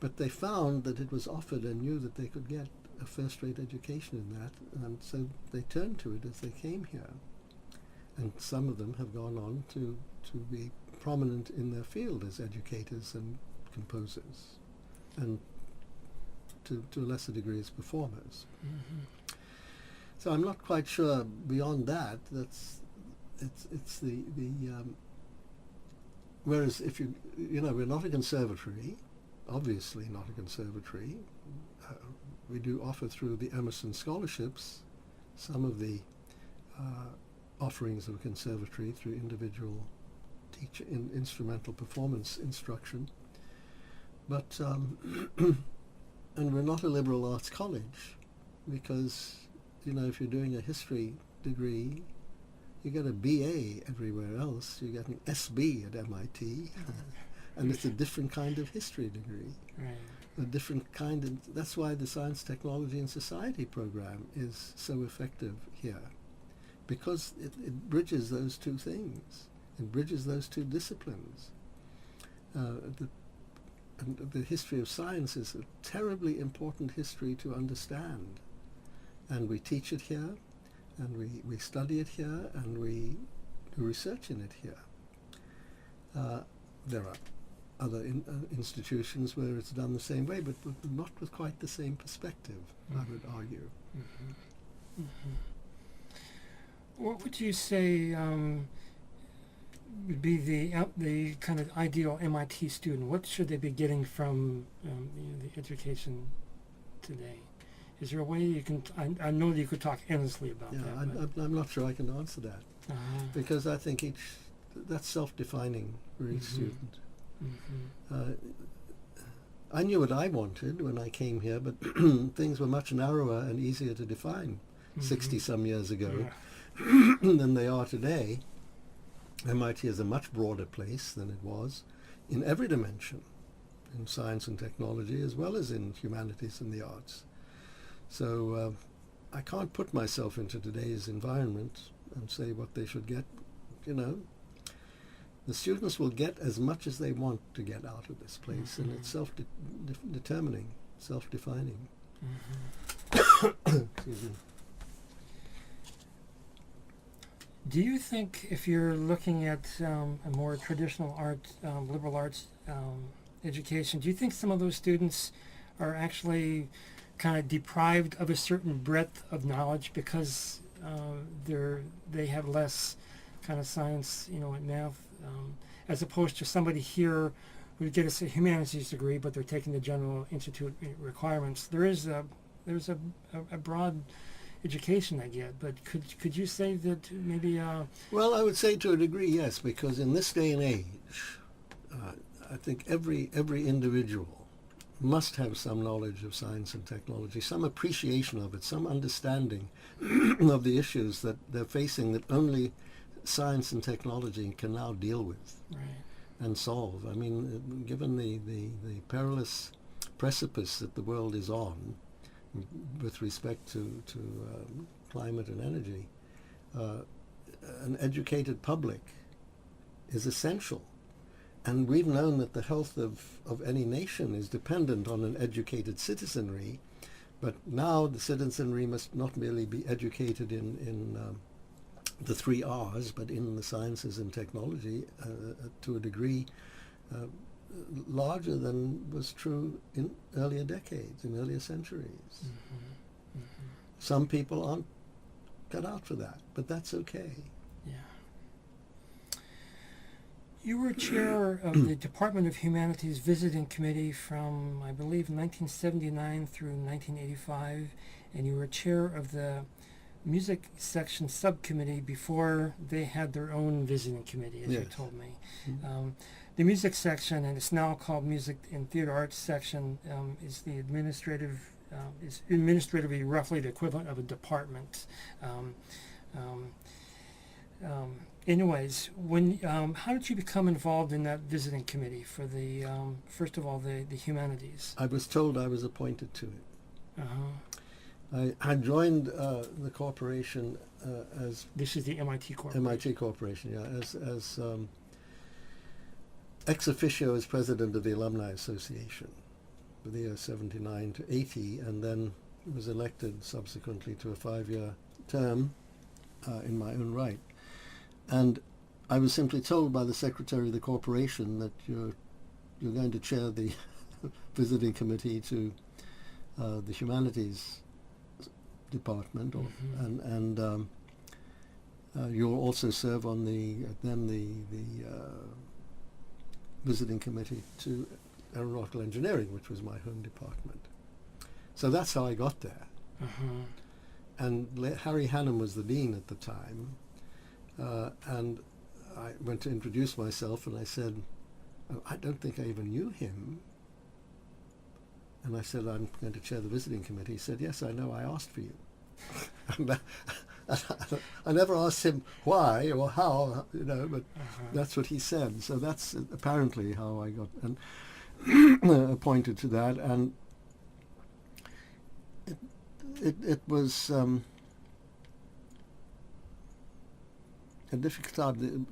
but they found that it was offered and knew that they could get a first-rate education in that, and so they turned to it as they came here. And some of them have gone on to be prominent in their field as educators and composers, and to a lesser degree as performers. So I'm not quite sure beyond that. It's the whereas if we're not a conservatory, obviously not a conservatory. We do offer through the Emerson scholarships some of the offerings of a conservatory through individual instrumental performance instruction. But and we're not a liberal arts college, because if you're doing a history degree, you get a BA everywhere else. You get an SB at MIT, and it's a different kind of history degree. Right. A different kind of, that's why the Science, Technology and Society program is so effective here, because it bridges those two things. It bridges those two disciplines. And the history of science is a terribly important history to understand, and we teach it here, and we study it here, and we do research in it here. There are other institutions where it's done the same way, but not with quite the same perspective, I would argue. Mm-hmm. Mm-hmm. What would you say would be the kind of ideal MIT student? What should they be getting from the education today? Is there a way you can? I know that you could talk endlessly about that. I'm not sure I can answer that, because I think that's self-defining for each student. Mm-hmm. I knew what I wanted when I came here, but things were much narrower and easier to define 60-some years ago than they are today. MIT is a much broader place than it was in every dimension, in science and technology as well as in humanities and the arts. So I can't put myself into today's environment and say what they should get. The students will get as much as they want to get out of this place, and it's self-determining, self-defining. Excuse me. Do you think, if you're looking at a more traditional arts, liberal arts education, do you think some of those students are actually kind of deprived of a certain breadth of knowledge because they have less kind of science, and math, as opposed to somebody here who get a humanities degree, but they're taking the General Institute requirements? There's a broad education I get, but could you say that maybe? Well, I would say to a degree, yes, because in this day and age, I think every individual must have some knowledge of science and technology, some appreciation of it, some understanding of the issues that they're facing that only science and technology can now deal with and solve. I mean, given the perilous precipice that the world is on with respect to climate and energy, an educated public is essential. And we've known that the health of any nation is dependent on an educated citizenry, but now the citizenry must not merely be educated in the 3 R's, but in the sciences and technology to a degree larger than was true in earlier decades, in earlier centuries. Some people aren't cut out for that, but that's okay. Yeah. You were chair of the Department of Humanities Visiting Committee from, I believe, 1979 through 1985, and you were chair of the Music Section Subcommittee before they had their own visiting committee, as you told me. The Music Section, and it's now called Music and Theater Arts Section, is the is administratively roughly the equivalent of a department. Anyways, when how did you become involved in that visiting committee for the first of all the humanities? I was told I was appointed to it. I joined the corporation as this is the MIT corporation. MIT corporation, yeah, as ex officio as president of the Alumni Association for the year 79 to 80, and then was elected subsequently to a 5-year term in my own right. And I was simply told by the secretary of the corporation that you're going to chair the visiting committee to the humanities department, and you'll also serve on the visiting committee to aeronautical engineering, which was my home department. So that's how I got there. Uh-huh. And Harry Hannum was the dean at the time, and I went to introduce myself, and I said, "Oh, I don't think I even knew him." And I said, "I'm going to chair the visiting committee." He said, "Yes, I know, I asked for you." And I never asked him why or how, but that's what he said. So that's apparently how I got appointed to that. And it was a difficult time.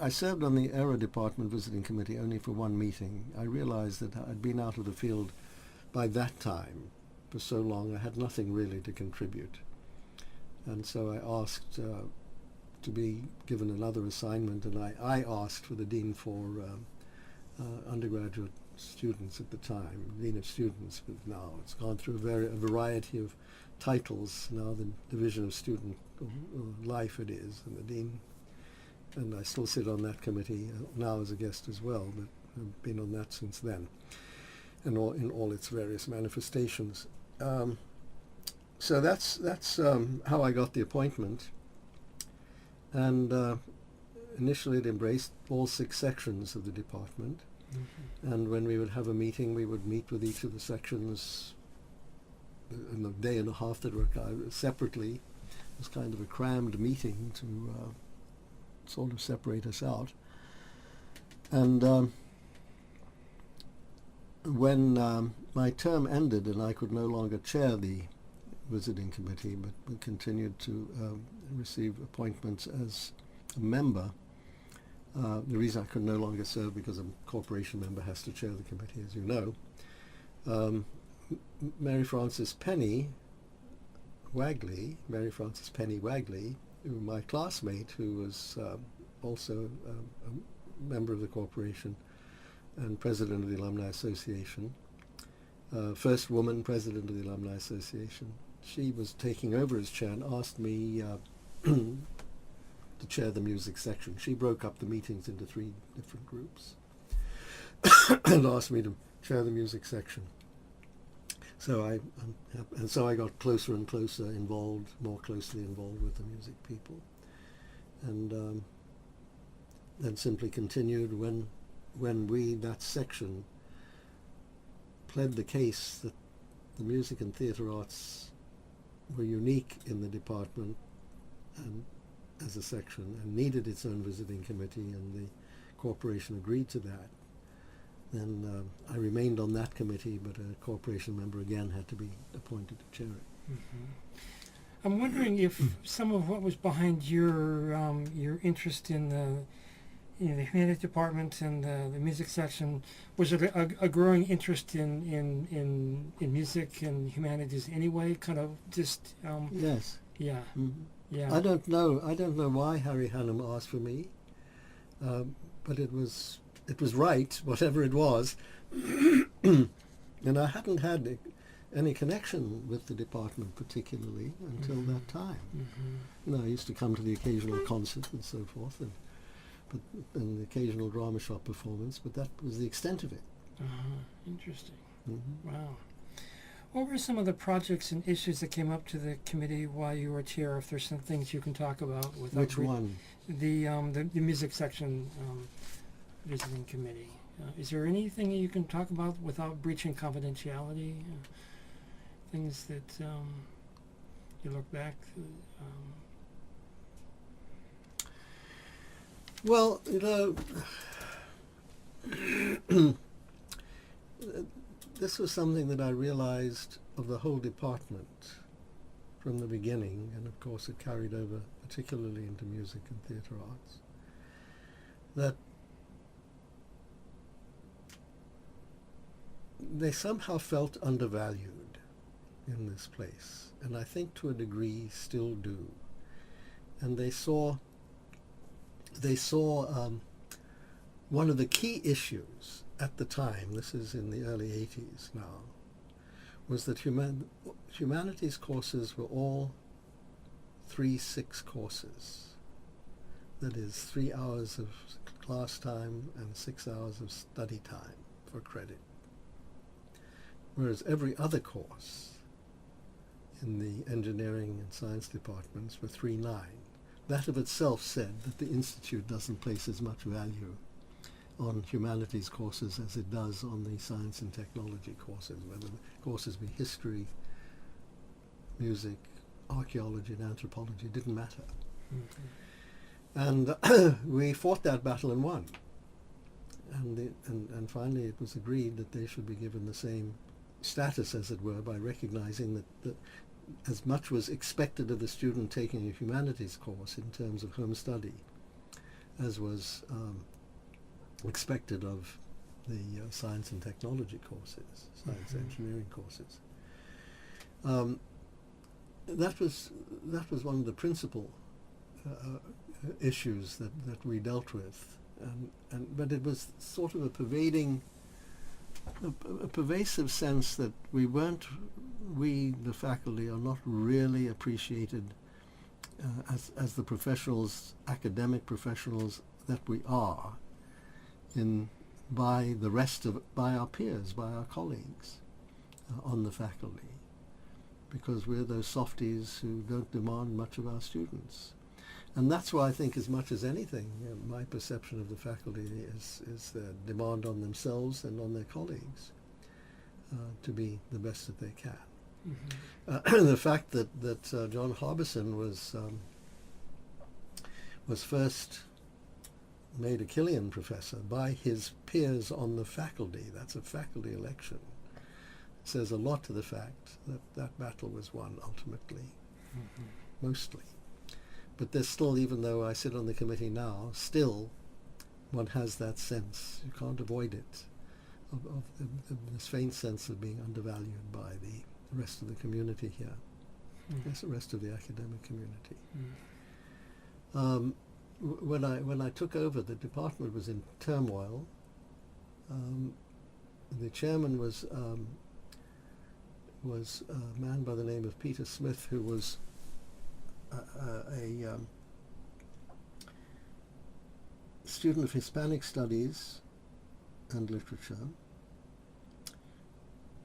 I served on the Aero Department Visiting Committee only for one meeting. I realized that I'd been out of the field by that time for so long. I had nothing really to contribute. And so I asked to be given another assignment, and I asked for the Dean for undergraduate students at the time, Dean of Students, but now it's gone through a variety of titles. Now the Division of Student Life it is, and the Dean, and I still sit on that committee now as a guest as well, but I've been on that since then, and in all its various manifestations. So that's how I got the appointment, and initially it embraced all 6 sections of the department. Mm-hmm. And when we would have a meeting, we would meet with each of the sections in the day and a half that were separately. It was kind of a crammed meeting to sort of separate us out. And when my term ended and I could no longer chair the visiting committee, but we continued to receive appointments as a member. The reason I could no longer serve because a corporation member has to chair the committee, as you know. Mary Frances Penny Wagley, my classmate, who was also a member of the corporation and president of the Alumni Association, first woman president of the Alumni Association. She was taking over as chair and asked me to chair the music section. She broke up the meetings into 3 different groups and asked me to chair the music section. So I got closer and closer involved, more closely involved with the music people, and then simply continued when we, that section, pled the case that the music and theatre arts were unique in the department and as a section and needed its own visiting committee, and the corporation agreed to that. Then I remained on that committee, but a corporation member again had to be appointed to chair it. Mm-hmm. I'm wondering if some of what was behind your interest in the humanities department and the music section, was it a growing interest in music and humanities anyway? Kind of just yes. Yeah. Mm-hmm. Yeah. I don't know why Harry Hannum asked for me, but it was right, whatever it was. And I hadn't had any connection with the department particularly until that time. Mm-hmm. I used to come to the occasional concert and so forth, and the occasional drama shop performance, but that was the extent of it. Interesting. Mm-hmm. Wow. What were some of the projects and issues that came up to the committee while you were chair? If there's some things you can talk about. Which one? The music section visiting committee. Is there anything you can talk about without breaching confidentiality? Things that you look back. Well, this was something that I realized of the whole department from the beginning, and of course it carried over particularly into music and theatre arts, that they somehow felt undervalued in this place, and I think to a degree still do. And they saw one of the key issues at the time, this is in the early 80s now, was that humanities courses were all 3-6 courses. that is 3 hours of class time and 6 hours of study time for credit. Whereas every other course in the engineering and science departments were 3/9. That of itself said that the Institute doesn't place as much value on humanities courses as it does on the science and technology courses, whether the courses be history, music, archaeology and anthropology, it didn't matter. And we fought that battle and won. And finally it was agreed that they should be given the same status, as it were, by recognizing that as much was expected of the student taking a humanities course in terms of home study as was expected of the science and technology courses, science engineering courses. That was one of the principal issues that we dealt with, but it was sort of a pervasive sense that we, the faculty, are not really appreciated as the professionals, academic professionals that we are, by our peers, by our colleagues on the faculty, because we're those softies who don't demand much of our students. And that's why I think, as much as anything, my perception of the faculty is their demand on themselves and on their colleagues to be the best that they can. The fact that John Harbison was first made a Killian professor by his peers on the faculty, that's a faculty election, says a lot to the fact that that battle was won ultimately, mostly. But there's still, even though I sit on the committee now, still one has that sense, you can't avoid it, of this faint sense of being undervalued by the rest of the community here, yes, the rest of the academic community. When I took over, the department was in turmoil. The chairman was a man by the name of Peter Smith, who was a student of Hispanic studies and literature.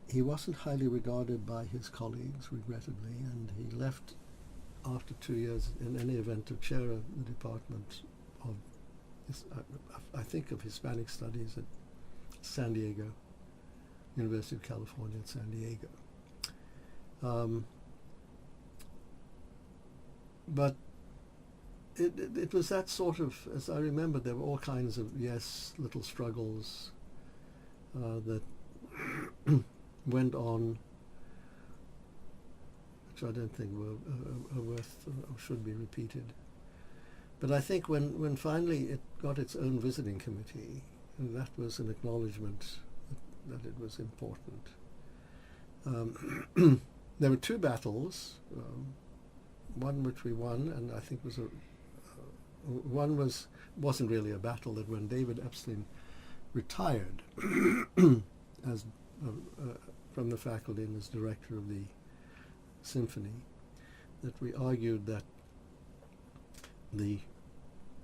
He wasn't highly regarded by his colleagues, regrettably, and he left after 2 years, in any event, to chair the department of, I think, of Hispanic studies at San Diego, University of California at San Diego. But it was that sort of, as I remember, there were all kinds of, little struggles that went on, which I don't think were worth or should be repeated. But I think when finally it got its own visiting committee, and that was an acknowledgement that it was important. There were two battles, one which we won, and I think one wasn't really a battle, that when David Epstein retired as from the faculty and as director of the Symphony, that we argued that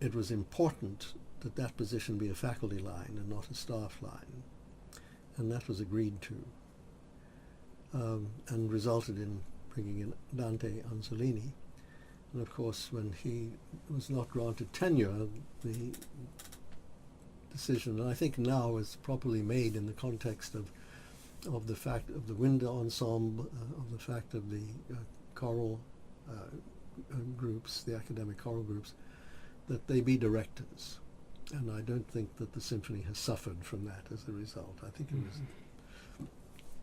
it was important that that position be a faculty line and not a staff line, and that was agreed to, and resulted in bringing in Dante Anzolini. And of course, when he was not granted tenure, the decision, and I think now is properly made in the context of the fact of the wind ensemble, of the fact of the choral groups, the academic choral groups, that they be directors. And I don't think that the symphony has suffered from that as a result. I think it was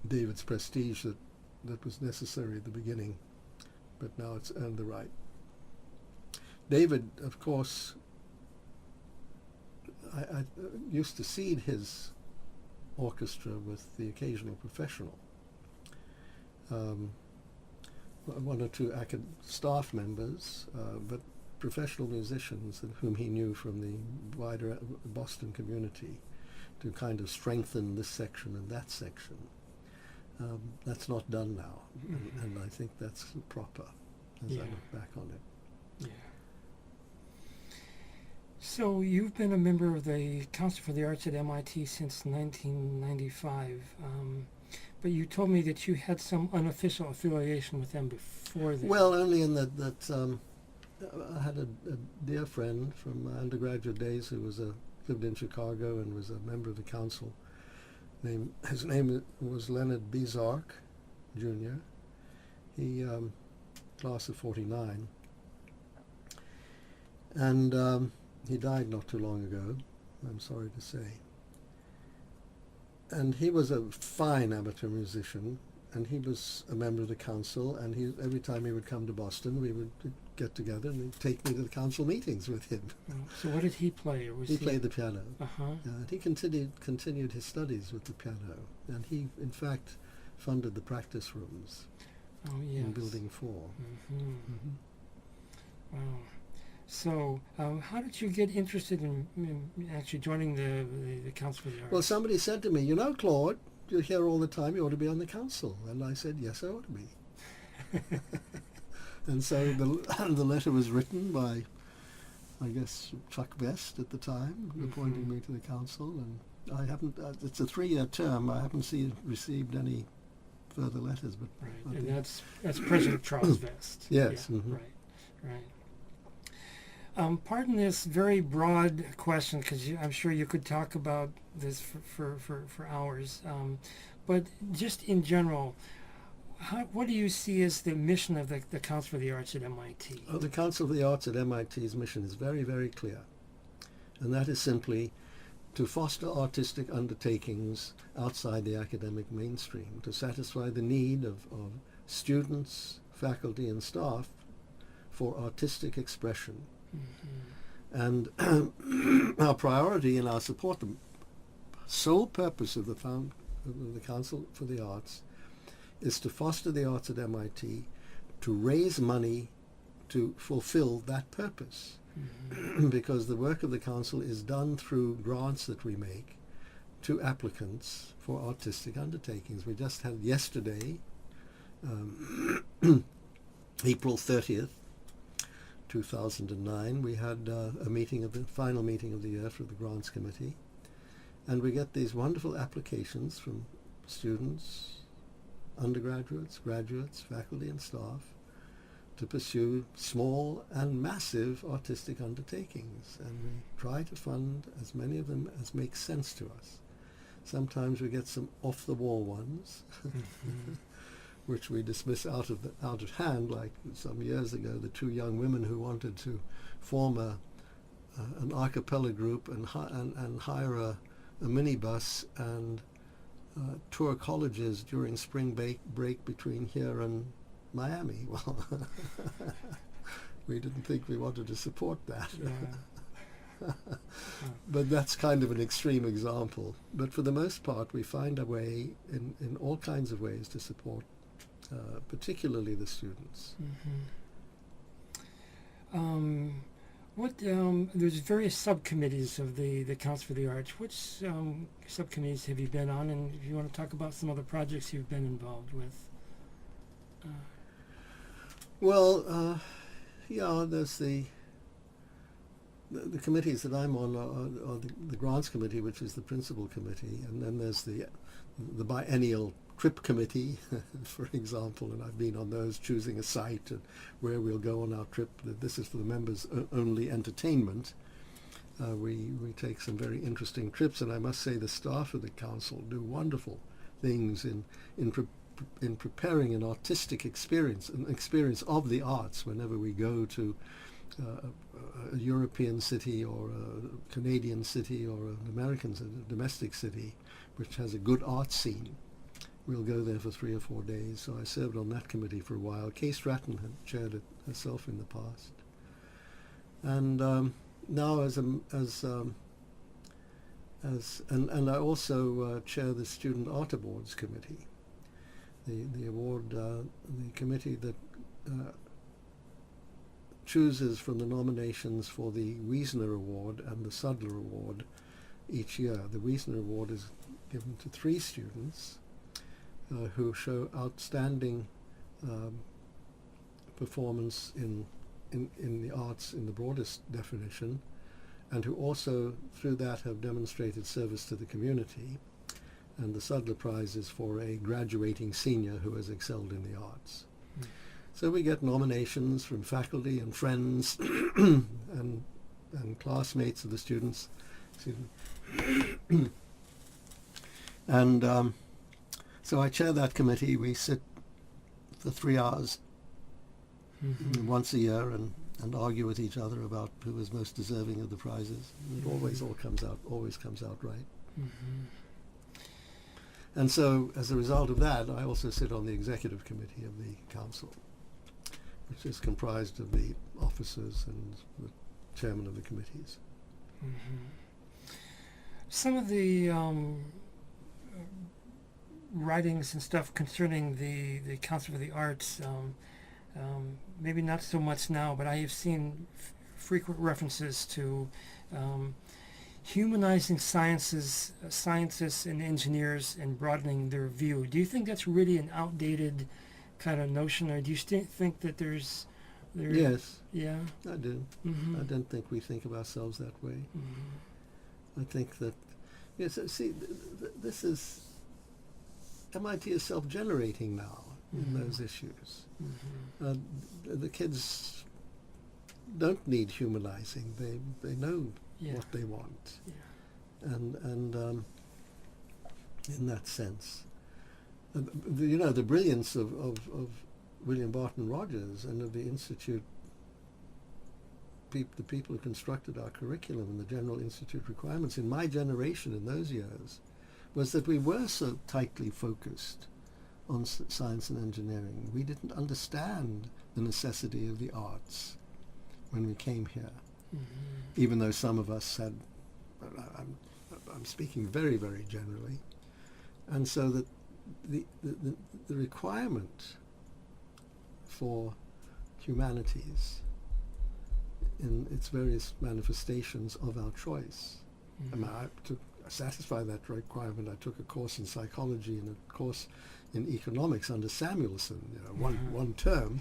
David's prestige that was necessary at the beginning, but now it's earned the right. David, of course, I used to seed his orchestra with the occasional professional, one or two staff members, but professional musicians whom he knew from the wider Boston community, to kind of strengthen this section and that section. That's not done now, and I think that's proper as I look back on it. So you've been a member of the Council for the Arts at MIT since 1995, but you told me that you had some unofficial affiliation with them before that. Well, only in that I had a dear friend from my undergraduate days who lived in Chicago and was a member of the council. His name was Leonard Bizark, Jr. He class of '49, and he died not too long ago, I'm sorry to say. And he was a fine amateur musician, and he was a member of the council, and every time he would come to Boston, we would get together and he'd take me to the council meetings with him. So what did he play? Or was He played the piano. Uh-huh. And he continued his studies with the piano, and he, in fact, funded the practice rooms in Building 4. Mm-hmm. Mm-hmm. Wow. So, how did you get interested in actually joining the Council for the Arts? Well, somebody said to me, "You know, Claude, you're here all the time. You ought to be on the council." And I said, "Yes, I ought to be." And so the letter was written by, I guess, Chuck Best at the time, appointing me to the council. And I haven't. It's a 3-year term. I haven't received any further letters. But right, and that's President Charles Best. Yes. Yeah, mm-hmm. Right. Pardon this very broad question, because I'm sure you could talk about this for hours. But just in general, what do you see as the mission of the Council for the Arts at MIT? Oh, the Council for the Arts at MIT's mission is very, very clear. And that is simply to foster artistic undertakings outside the academic mainstream, to satisfy the need of students, faculty, and staff for artistic expression. Mm-hmm. And our priority and our support, the sole purpose of the Council for the Arts is to foster the arts at MIT, to raise money to fulfill that purpose. Mm-hmm. Because the work of the Council is done through grants that we make to applicants for artistic undertakings. We just had yesterday, April 30th, 2009, we had the final meeting of the year for the Grants Committee, and we get these wonderful applications from students, undergraduates, graduates, faculty and staff to pursue small and massive artistic undertakings, and we try to fund as many of them as make sense to us. Sometimes we get some off-the-wall ones, mm-hmm. which we dismiss out of hand, like some years ago, the 2 young women who wanted to form an a cappella group and hire a minibus and tour colleges during spring break between here and Miami. Well, we didn't think we wanted to support that. Yeah. But that's kind of an extreme example. But for the most part, we find a way in all kinds of ways to support particularly the students. Mm-hmm. There's various subcommittees of the Council for the Arts. Which subcommittees have you been on, and if you want to talk about some other projects you've been involved with? There's the committees that I'm on are the Grants Committee, which is the principal committee, and then there's the biennial trip committee, for example, and I've been on those, choosing a site and where we'll go on our trip. This is for the members only entertainment. We take some very interesting trips, and I must say the staff of the council do wonderful things in preparing an artistic experience, an experience of the arts whenever we go to a European city or a Canadian city or an American domestic city which has a good art scene. We'll go there for 3 or 4 days. So I served on that committee for a while. Kay Stratton had chaired it herself in the past. And now and I also chair the Student Art Awards Committee, the award, the committee that chooses from the nominations for the Wiesner Award and the Sudler Award each year. The Wiesner Award is given to 3 students who show outstanding performance in the arts in the broadest definition, and who also, through that, have demonstrated service to the community. And the Sudler Prize is for a graduating senior who has excelled in the arts. So we get nominations from faculty and friends and classmates of the students. And so I chair that committee. We sit for 3 hours once a year and argue with each other about who is most deserving of the prizes. And it always comes out right. And so, as a result of that, I also sit on the executive committee of the council, which is comprised of the officers and the chairman of the committees. Some of the writings and stuff concerning the Council for the Arts, maybe not so much now, but I have seen frequent references to humanizing scientists and engineers and broadening their view. Do you think that's really an outdated kind of notion, or do you think that there's Yes. Yeah. I do. I don't think we think of ourselves that way. I think that, yes, see, this is, MIT is self-generating now in those issues. The kids don't need humanizing. They know what they want. And in that sense, the brilliance of William Barton Rogers and of the Institute, the people who constructed our curriculum and the General Institute requirements in my generation in those years, was that we were so tightly focused on science and engineering. We didn't understand the necessity of the arts when we came here, even though some of us said, I'm speaking very, very generally, and so that the requirement for humanities in its various manifestations of our choice. I mean, to satisfy that requirement, I took a course in psychology and a course in economics under Samuelson, one term,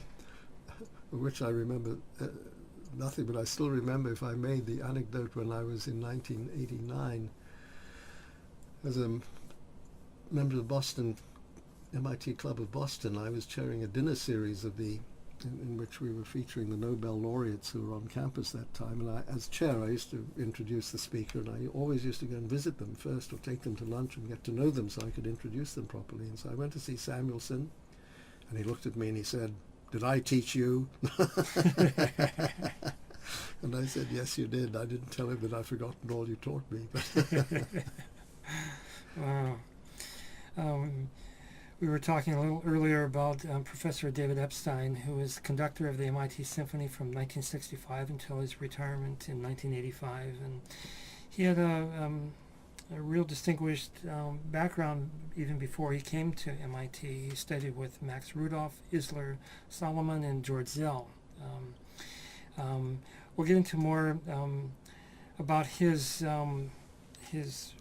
of which I remember nothing, but I still remember, if I made the anecdote, when I was in 1989 as a member of the Boston MIT Club of Boston. I was chairing a dinner series in which we were featuring the Nobel laureates who were on campus that time, and as chair I used to introduce the speaker, and I always used to go and visit them first or take them to lunch and get to know them so I could introduce them properly. And so I went to see Samuelson, and he looked at me and he said, "Did I teach you?" And I said, "Yes, you did. I didn't tell him that I'd forgotten all you taught me." Wow. We were talking a little earlier about Professor David Epstein, who was conductor of the MIT Symphony from 1965 until his retirement in 1985. And he had a real distinguished background even before he came to MIT. He studied with Max Rudolph, Isler Solomon, and George Zell. We'll get into more about his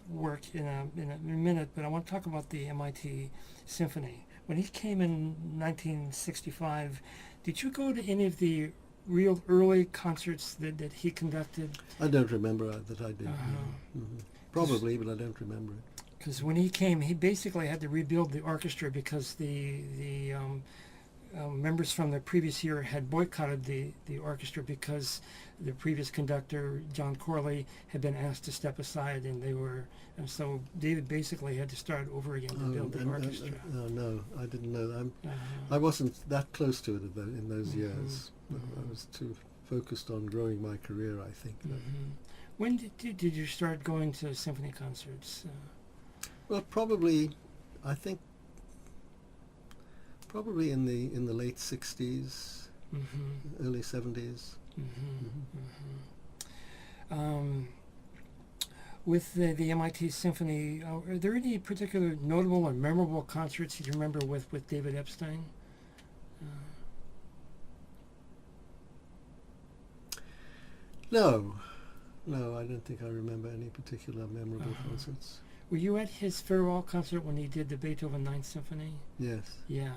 work in a minute, but I want to talk about the MIT Symphony. When he came in 1965, did you go to any of the real early concerts that he conducted? I don't remember that I did. Probably, but I don't remember it. Because when he came, he basically had to rebuild the orchestra because the members from the previous year had boycotted the orchestra because the previous conductor, John Corley, had been asked to step aside, and so David basically had to start over again to build the orchestra. No, I didn't know that. I wasn't that close to it in those years. I was too focused on growing my career, I think. When did you start going to symphony concerts? Well, probably in the late 60s, early 70s. With the MIT Symphony, are there any particular notable or memorable concerts you remember with David Epstein? No, I don't think I remember any particular memorable concerts. Were you at his farewell concert when he did the Beethoven Ninth Symphony? Yes. Yeah.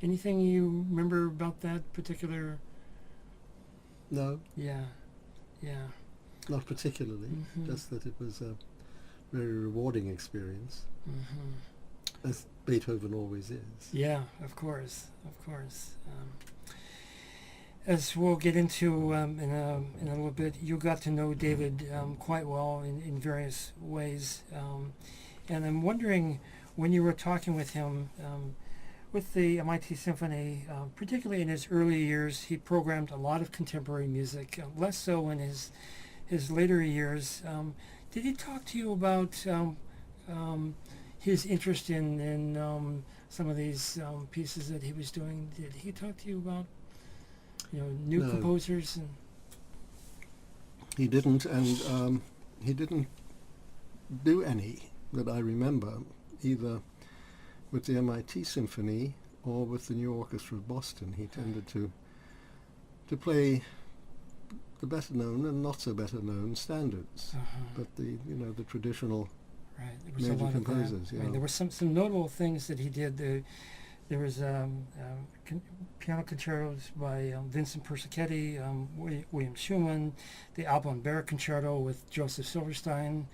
Anything you remember about that particular? No. Yeah. Yeah. Not particularly, just that it was a very rewarding experience, as Beethoven always is. Yeah, of course. As we'll get into in a little bit, you got to know David quite well in various ways. And I'm wondering, when you were talking with him, with the MIT Symphony, particularly in his early years, he programmed a lot of contemporary music, less so in his later years. Did he talk to you about his interest in some of these pieces that he was doing? Did he talk to you about new No. composers? He didn't, and he didn't do any that I remember, either with the MIT Symphony or with the New Orchestra of Boston. He tended to play the better known and not so better known standards, but the traditional Right, there was a major lot composers. of that. Right. There were some notable things that he did. There was piano concertos by Vincent Persichetti, William Schumann, the Alban Berg Concerto with Joseph Silverstein,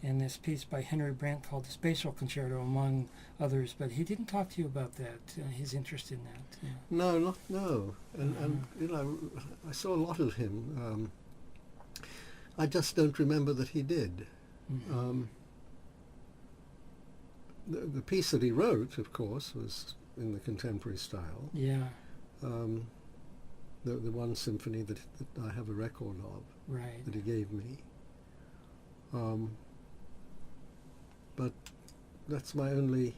and this piece by Henry Brandt called the Spatial Concerto, among others. But he didn't talk to you about that, his interest in that. Yeah. No. And I saw a lot of him. I just don't remember that he did. The piece that he wrote, of course, was in the contemporary style. Yeah. The one symphony that I have a record of, Right. that he gave me. But that's my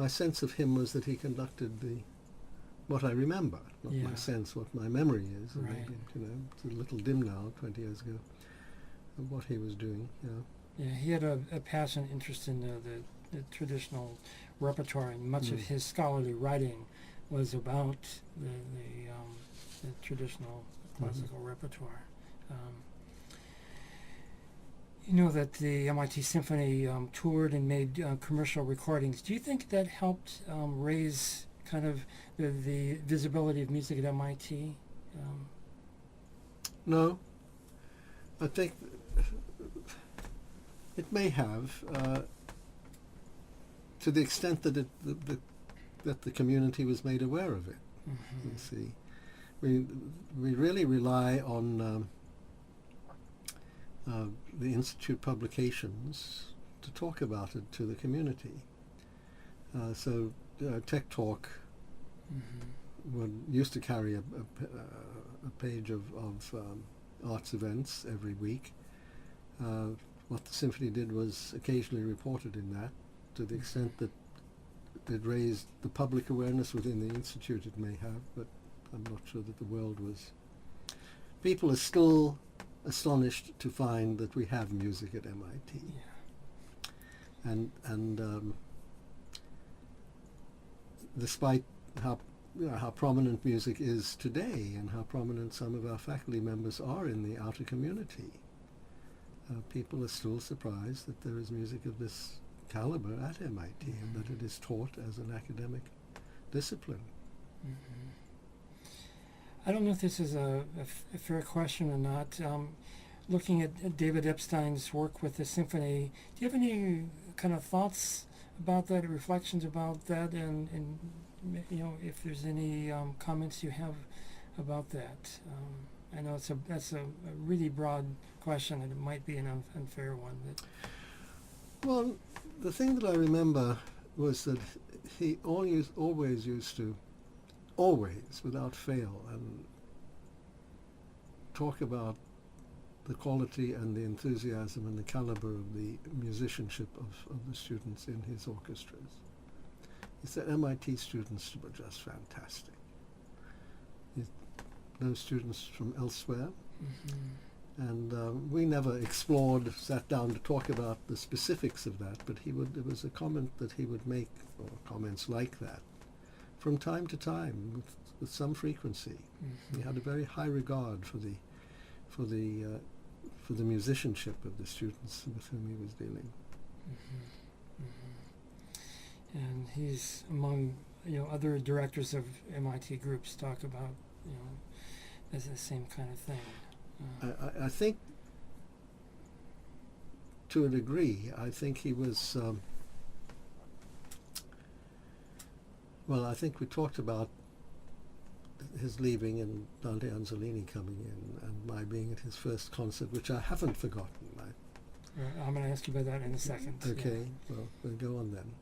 sense of him was that he conducted what I remember, not Yeah. my sense, what my memory is. And Right. maybe, it's a little dim now, 20 years ago, of what he was doing. Yeah, he had a passionate interest in the traditional repertoire, and much of his scholarly writing was about the traditional classical repertoire. You know that the MIT Symphony toured and made commercial recordings. Do you think that helped raise kind of the visibility of music at MIT? No, I think it may have, to the extent that that the community was made aware of it. You see, we really rely on the Institute publications to talk about it to the community. So Tech Talk used to carry a page of arts events every week. What the symphony did was occasionally reported in that, to the extent that it raised the public awareness within the Institute. It may have, but I'm not sure that the world was. People are still astonished to find that we have music at MIT. Yeah. And despite how prominent music is today and how prominent some of our faculty members are in the outer community, people are still surprised that there is music of this caliber at MIT and that it is taught as an academic discipline. I don't know if this is a fair question or not. Looking at David Epstein's work with the symphony, do you have any kind of thoughts about that, or reflections about that, and if there's any comments you have about that? I know that's a really broad question, and it might be an unfair one. But well, the thing that I remember was that he always used to, without fail, and talk about the quality and the enthusiasm and the caliber of the musicianship of the students in his orchestras. He said MIT students were just fantastic. Those students from elsewhere. And we never sat down to talk about the specifics of that, but there was a comment that he would make, or comments like that, from time to time, with some frequency. He had a very high regard for the musicianship of the students with whom he was dealing. And he's among other directors of MIT groups talk about the same kind of thing. I think, to a degree, I think he was. Well, I think we talked about his leaving and Dante Anzolini coming in, and my being at his first concert, which I haven't forgotten. I'm going to ask you about that in a second. Okay, Yeah. well, we'll go on then.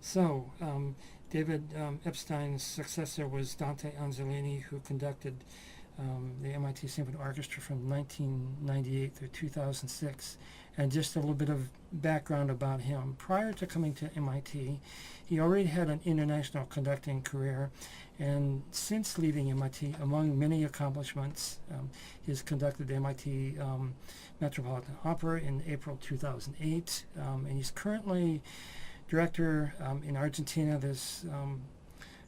So, David Epstein's successor was Dante Anzolini, who conducted the MIT Symphony Orchestra from 1998 through 2006. And just a little bit of background about him. Prior to coming to MIT, he already had an international conducting career, and since leaving MIT, among many accomplishments, he's conducted the MIT Metropolitan Opera in April 2008, and he's currently director in Argentina. There's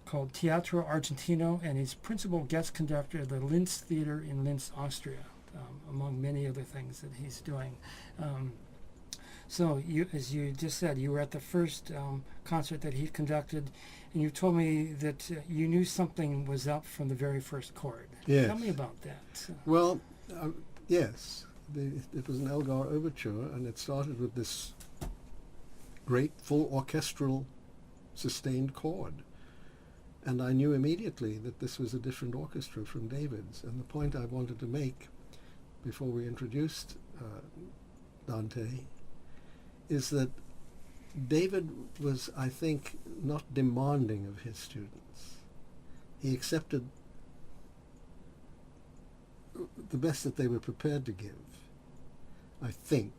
called Teatro Argentino, and he's principal guest conductor of the Linz Theater in Linz, Austria, among many other things that he's doing. So, as you just said, you were at the first concert that he conducted, and you told me that you knew something was up from the very first chord. Yes. Tell me about that. Well, yes, it was an Elgar overture, and it started with this great full orchestral sustained chord. And I knew immediately that this was a different orchestra from David's. And the point I wanted to make before we introduced Dante is that David was, I think, not demanding of his students. He accepted the best that they were prepared to give, I think.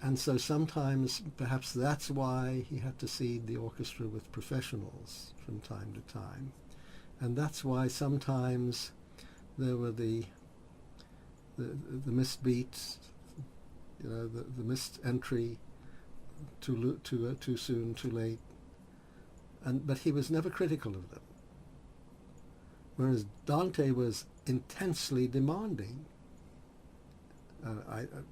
And so sometimes, perhaps that's why he had to seed the orchestra with professionals from time to time. And that's why sometimes there were the missed beats, the missed entry, too soon, too late. But he was never critical of them. Whereas Dante was intensely demanding.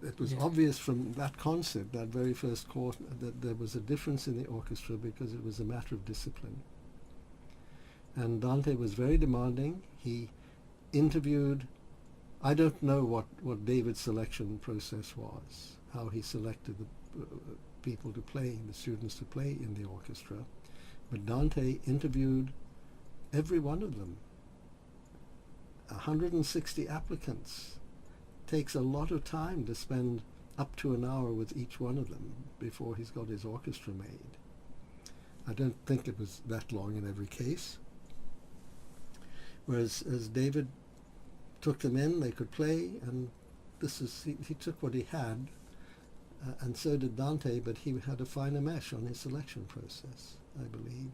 It was obvious from that concert, that very first quarter, that there was a difference in the orchestra because it was a matter of discipline. And Dante was very demanding. He interviewed, I don't know what David's selection process was, how he selected the people to play, the students to play in the orchestra, but Dante interviewed every one of them. 160 applicants. Takes a lot of time to spend up to an hour with each one of them before he's got his orchestra made. I don't think it was that long in every case. Whereas as David took them in, they could play, and he took what he had, and so did Dante, but he had a finer mesh on his selection process, I believe.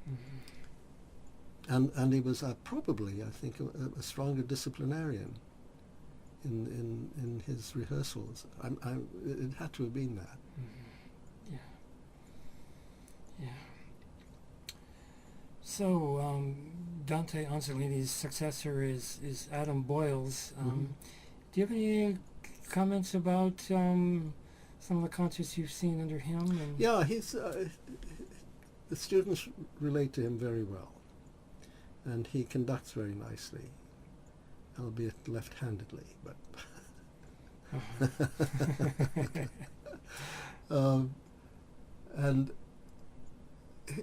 Mm-hmm. And he was probably, I think, a stronger disciplinarian in his rehearsals. It had to have been that. Mm-hmm. Yeah. So Dante Anzolini's successor is Adam Boyles. Do you have any comments about some of the concerts you've seen under him? Yeah, the students relate to him very well, and he conducts very nicely, albeit left-handedly, but and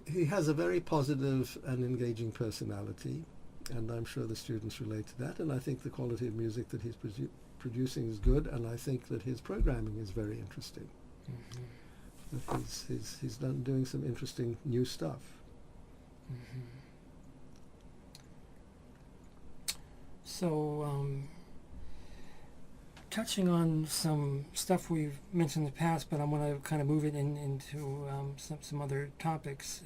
he has a very positive and engaging personality, and I'm sure the students relate to that, and I think the quality of music that he's producing is good, and I think that his programming is very interesting. Mm-hmm. He's doing some interesting new stuff. Mm-hmm. So, touching on some stuff we've mentioned in the past, but I want to kind of move it into some other topics.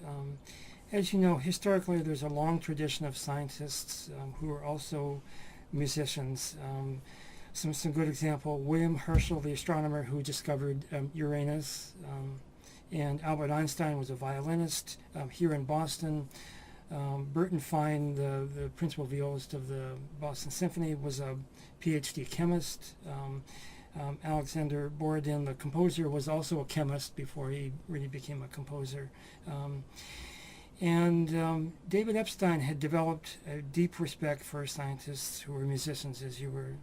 As you know, historically, there's a long tradition of scientists who are also musicians. Some good example: William Herschel, the astronomer who discovered Uranus, and Albert Einstein was a violinist here in Boston. Burton Fine, the principal violist of the Boston Symphony, was a PhD chemist. Alexander Borodin, the composer, was also a chemist before he really became a composer. And David Epstein had developed a deep respect for scientists who were musicians, as you were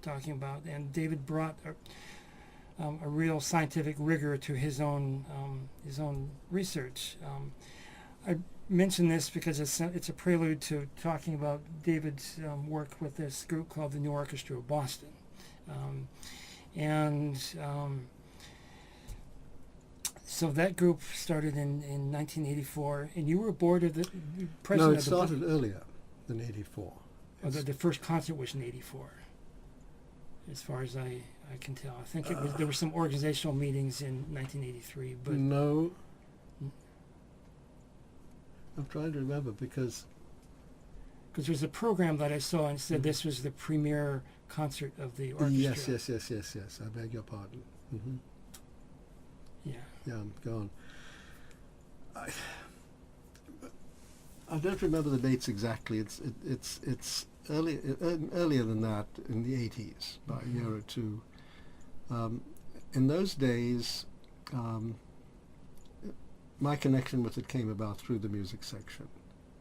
talking about, and David brought a real scientific rigor to his own research. I mention this because it's a prelude to talking about David's work with this group called the New Orchestra of Boston, so that group started in 1984, and you were aboard of the president. No, it started earlier than 84. The first concert was in 84, as far as I can tell. I think there were some organizational meetings in 1983, but no. I'm trying to remember because there's a program that I saw and said this was the premier concert of the orchestra. Yes. I beg your pardon. Mm-hmm. Yeah, go on. I don't remember the dates exactly. It's earlier than that, in the 80s, by a year or two. In those days, my connection with it came about through the music section.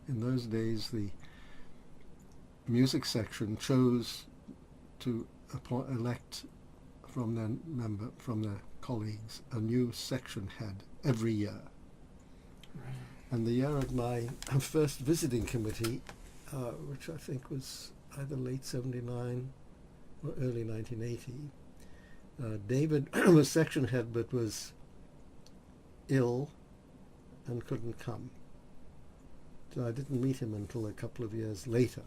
In those days, the music section chose to elect from their colleagues a new section head every year. Right. And the year of my first visiting committee, which I think was either late 79 or early 1980, David was section head but was ill and couldn't come. So I didn't meet him until a couple of years later,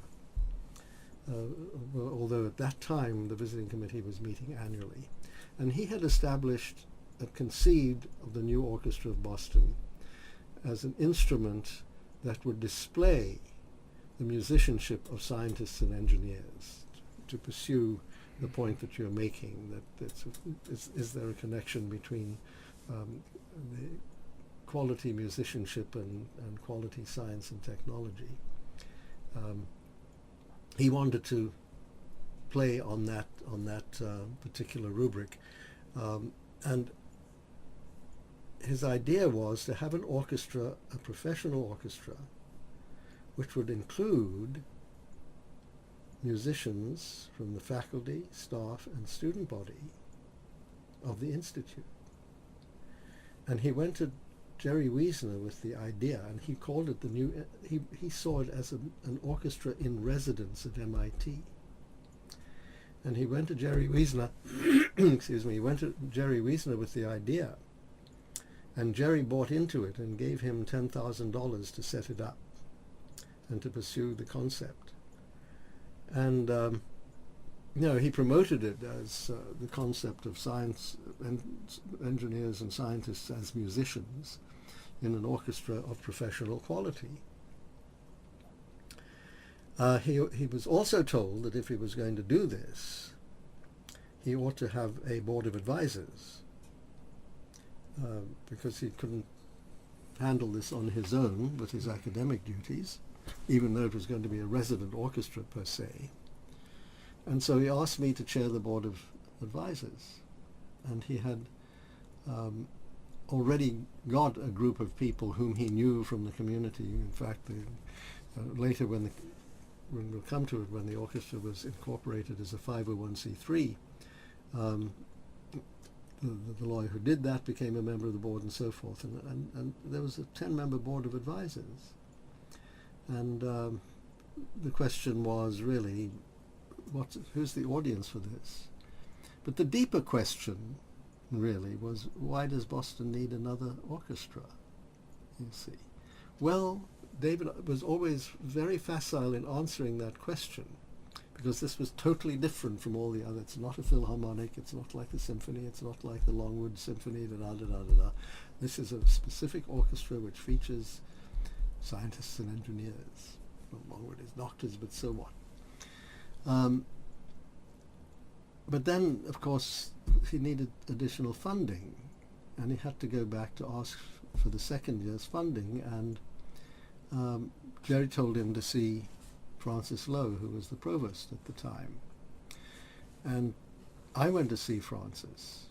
although at that time the visiting committee was meeting annually. And he had established and conceived of the New Orchestra of Boston as an instrument that would display the musicianship of scientists and engineers, to pursue the point that you're making, that is there a connection between the quality musicianship and quality science and technology. He wanted to play on that particular rubric, and his idea was to have an orchestra, a professional orchestra, which would include musicians from the faculty, staff, and student body of the Institute. And he went to Jerry Wiesner with the idea, and he called it he saw it as an orchestra in residence at MIT. And he went to Jerry Wiesner, he went to Jerry Wiesner with the idea, and Jerry bought into it and gave him $10,000 to set it up and to pursue the concept. And he promoted it as the concept of science and engineers and scientists as musicians in an orchestra of professional quality. He was also told that if he was going to do this, he ought to have a board of advisors, because he couldn't handle this on his own with his academic duties, even though it was going to be a resident orchestra per se. And so he asked me to chair the board of advisors. And he had already got a group of people whom he knew from the community. In fact, later when we'll come to it, when the orchestra was incorporated as a 501c3, the lawyer who did that became a member of the board and so forth. And there was a 10-member board of advisors. And the question was really, who's the audience for this? But the deeper question really was, why does Boston need another orchestra, you see? Well, David was always very facile in answering that question, because this was totally different from all the other. It's not a philharmonic, it's not like the symphony, it's not like the Longwood Symphony, da-da-da-da-da. This is a specific orchestra which features scientists and engineers. Well, Longwood is doctors, but so what? But then, of course, he needed additional funding, and he had to go back to ask for the second year's funding, and Jerry told him to see Francis Lowe, who was the provost at the time. And I went to see Francis,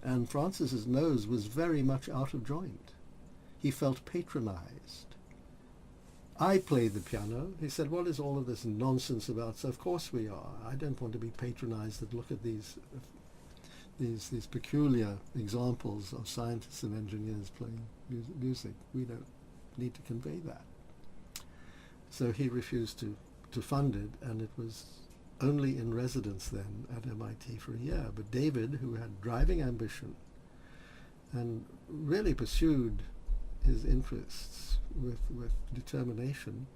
and Francis's nose was very much out of joint. He felt patronized. I play the piano. He said, what is all of this nonsense about? So of course we are. I don't want to be patronized that look at these peculiar examples of scientists and engineers playing music. We don't need to convey that. So he refused to fund it, and it was only in residence then at MIT for a year. But David, who had driving ambition and really pursued his interests with determination,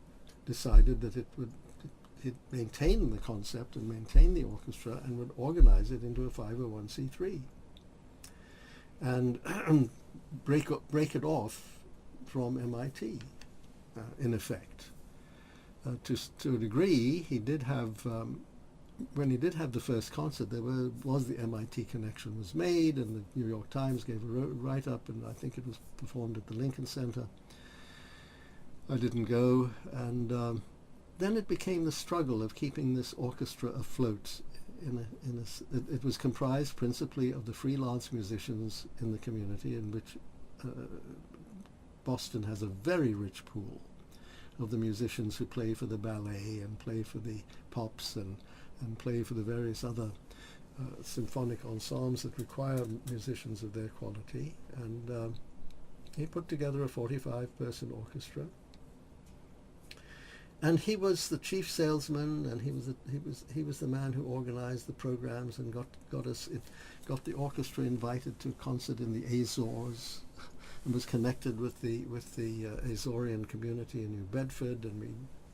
decided that he'd maintain the concept and maintain the orchestra and would organize it into a 501c3 and break it off from MIT, in effect. To a degree, he did have, when he did have the first concert, there was the MIT connection was made, and the New York Times gave a write-up, and I think it was performed at the Lincoln Center. I didn't go, and then it became the struggle of keeping this orchestra afloat. It was comprised principally of the freelance musicians in the community, in which Boston has a very rich pool of the musicians who play for the ballet and play for the pops and play for the various other symphonic ensembles that require musicians of their quality. And he put together a 45-person orchestra. And he was the chief salesman, and he was the man who organized the programs and got the orchestra invited to a concert in the Azores, and was connected with the Azorean community in New Bedford, and we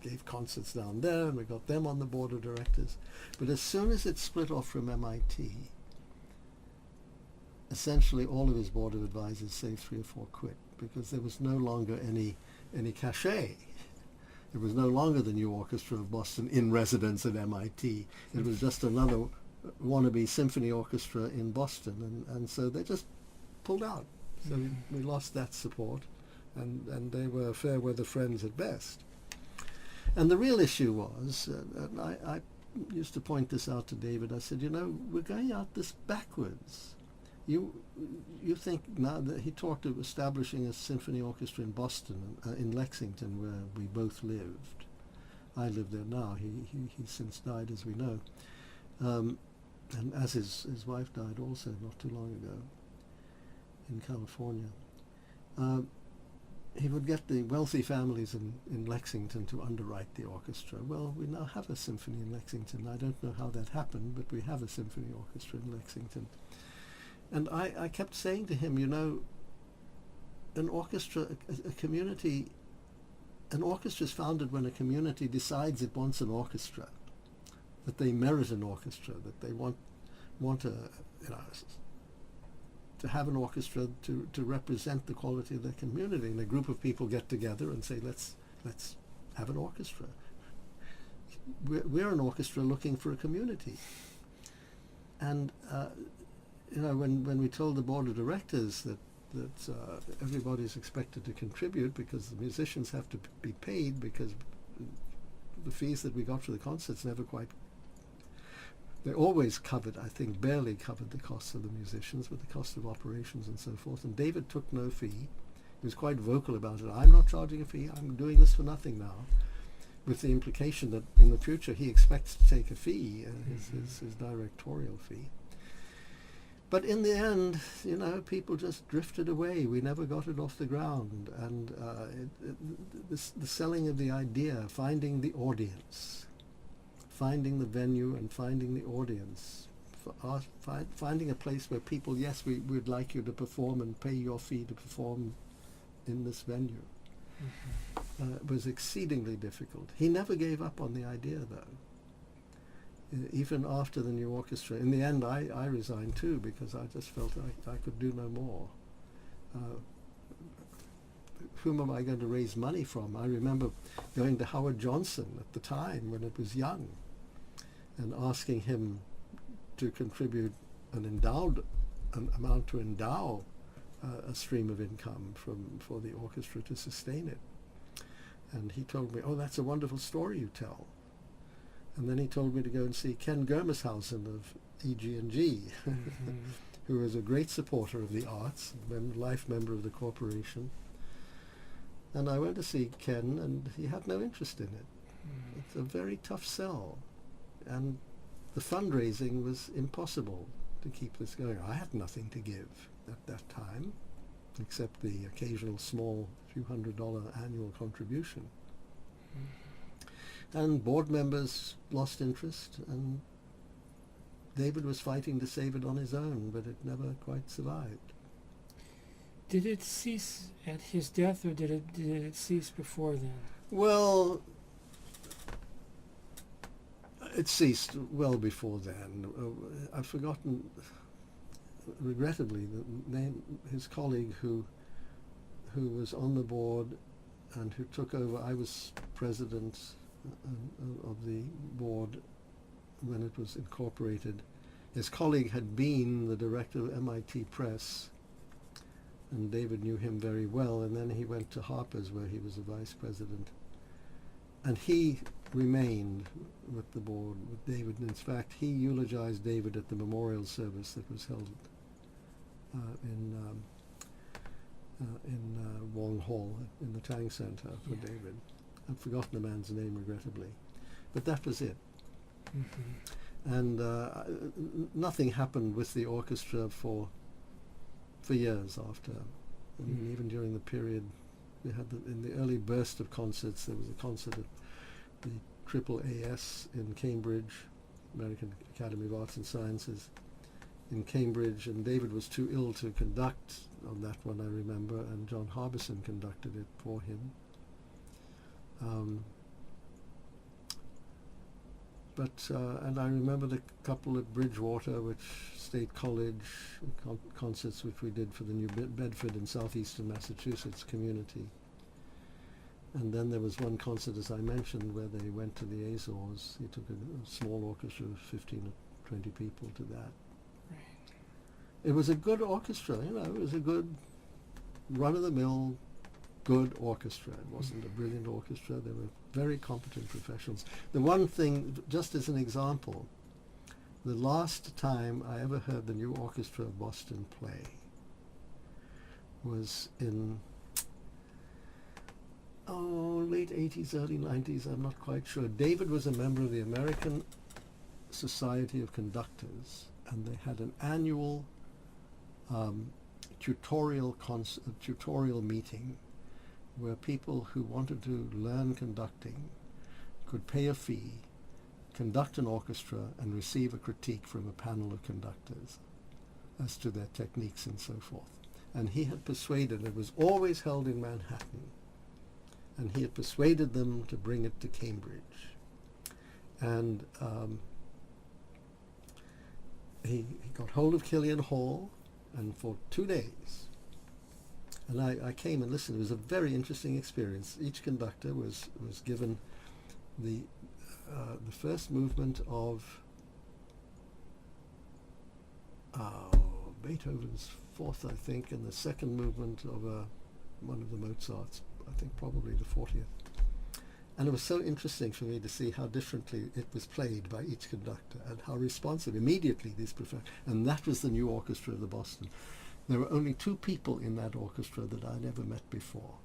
gave concerts down there, and we got them on the board of directors. But as soon as it split off from MIT, essentially all of his board of advisors, save 3 or 4, quit, because there was no longer any cachet. It was no longer the New Orchestra of Boston in residence at MIT. It was just another wannabe symphony orchestra in Boston, and so they just pulled out. So we lost that support, and they were fair weather friends at best. And the real issue was, and I used to point this out to David, I said, we're going out this backwards. You think now that he talked of establishing a symphony orchestra in Boston, in Lexington, where we both lived. I live there now. He's since died, as we know, and as his wife died also not too long ago in California. He would get the wealthy families in Lexington to underwrite the orchestra. Well, we now have a symphony in Lexington. I don't know how that happened, but we have a symphony orchestra in Lexington. And I kept saying to him, an orchestra, a community, an orchestra is founded when a community decides it wants an orchestra, that they merit an orchestra, that they want to have an orchestra to represent the quality of their community. And a group of people get together and say, let's have an orchestra. We're an orchestra looking for a community. And when we told the board of directors that everybody's expected to contribute because the musicians have to be paid, because the fees that we got for the concerts never quite, they always covered, I think barely covered the costs of the musicians, but the cost of operations and so forth. And David took no fee. He was quite vocal about it. I'm not charging a fee. I'm doing this for nothing now, with the implication that in the future he expects to take a fee, his directorial fee. But in the end, people just drifted away. We never got it off the ground. And the selling of the idea, finding the audience, finding the venue and finding the audience, finding a place where people, yes, we would like you to perform and pay your fee to perform in this venue, was exceedingly difficult. He never gave up on the idea, though. Even after the new orchestra. In the end, I resigned too, because I just felt I could do no more. Whom am I going to raise money from? I remember going to Howard Johnson at the time when it was young and asking him to contribute an amount to endow a stream of income for the orchestra to sustain it. And he told me, oh, that's a wonderful story you tell. And then he told me to go and see Ken Germershausen of EG&G, who was a great supporter of the arts, life member of the corporation. And I went to see Ken, and he had no interest in it. It's a very tough sell, and the fundraising was impossible to keep this going. I had nothing to give at that time, except the occasional small few $100 annual contribution. And board members lost interest, and David was fighting to save it on his own, but it never quite survived. Did it cease at his death, or did it cease before then? Well, it ceased well before then. I've forgotten, regrettably, the name. His colleague who was on the board and who took over. I was president of the board when it was incorporated. His colleague had been the director of MIT Press, and David knew him very well, and then he went to Harper's, where he was a vice president. And he remained with the board, with David. And in fact, he eulogized David at the memorial service that was held in Wong Hall, in the Tang Center for David. I've forgotten the man's name, regrettably. But that was it. Mm-hmm. And nothing happened with the orchestra for years after. I mean, even during the period, we had in the early burst of concerts, there was a concert at the AAAS in Cambridge, American Academy of Arts and Sciences in Cambridge, and David was too ill to conduct on that one, I remember, and John Harbison conducted it for him. And I remember the couple at Bridgewater, which State College concerts which we did for the New Bedford and southeastern Massachusetts community. And then there was one concert, as I mentioned, where they went to the Azores. He took a small orchestra of 15 or 20 people to that. Right. It was a good orchestra, it was a good run-of-the-mill good orchestra. It wasn't a brilliant orchestra. They were very competent professionals. The one thing, just as an example, the last time I ever heard the New Orchestra of Boston play was in late 80s, early 90s, I'm not quite sure. David was a member of the American Society of Conductors, and they had an annual tutorial meeting where people who wanted to learn conducting could pay a fee, conduct an orchestra, and receive a critique from a panel of conductors as to their techniques and so forth. And he had persuaded, it was always held in Manhattan, and he had persuaded them to bring it to Cambridge. And he got hold of Killian Hall, and for 2 days, and I came and listened. It was a very interesting experience. Each conductor was given the first movement of Beethoven's Fourth, I think, and the second movement of one of the Mozarts, I think probably the 40th. And it was so interesting for me to see how differently it was played by each conductor and how responsive immediately these professionals. And that was the New Orchestra of the Boston. There were only 2 people in that orchestra that I never met before.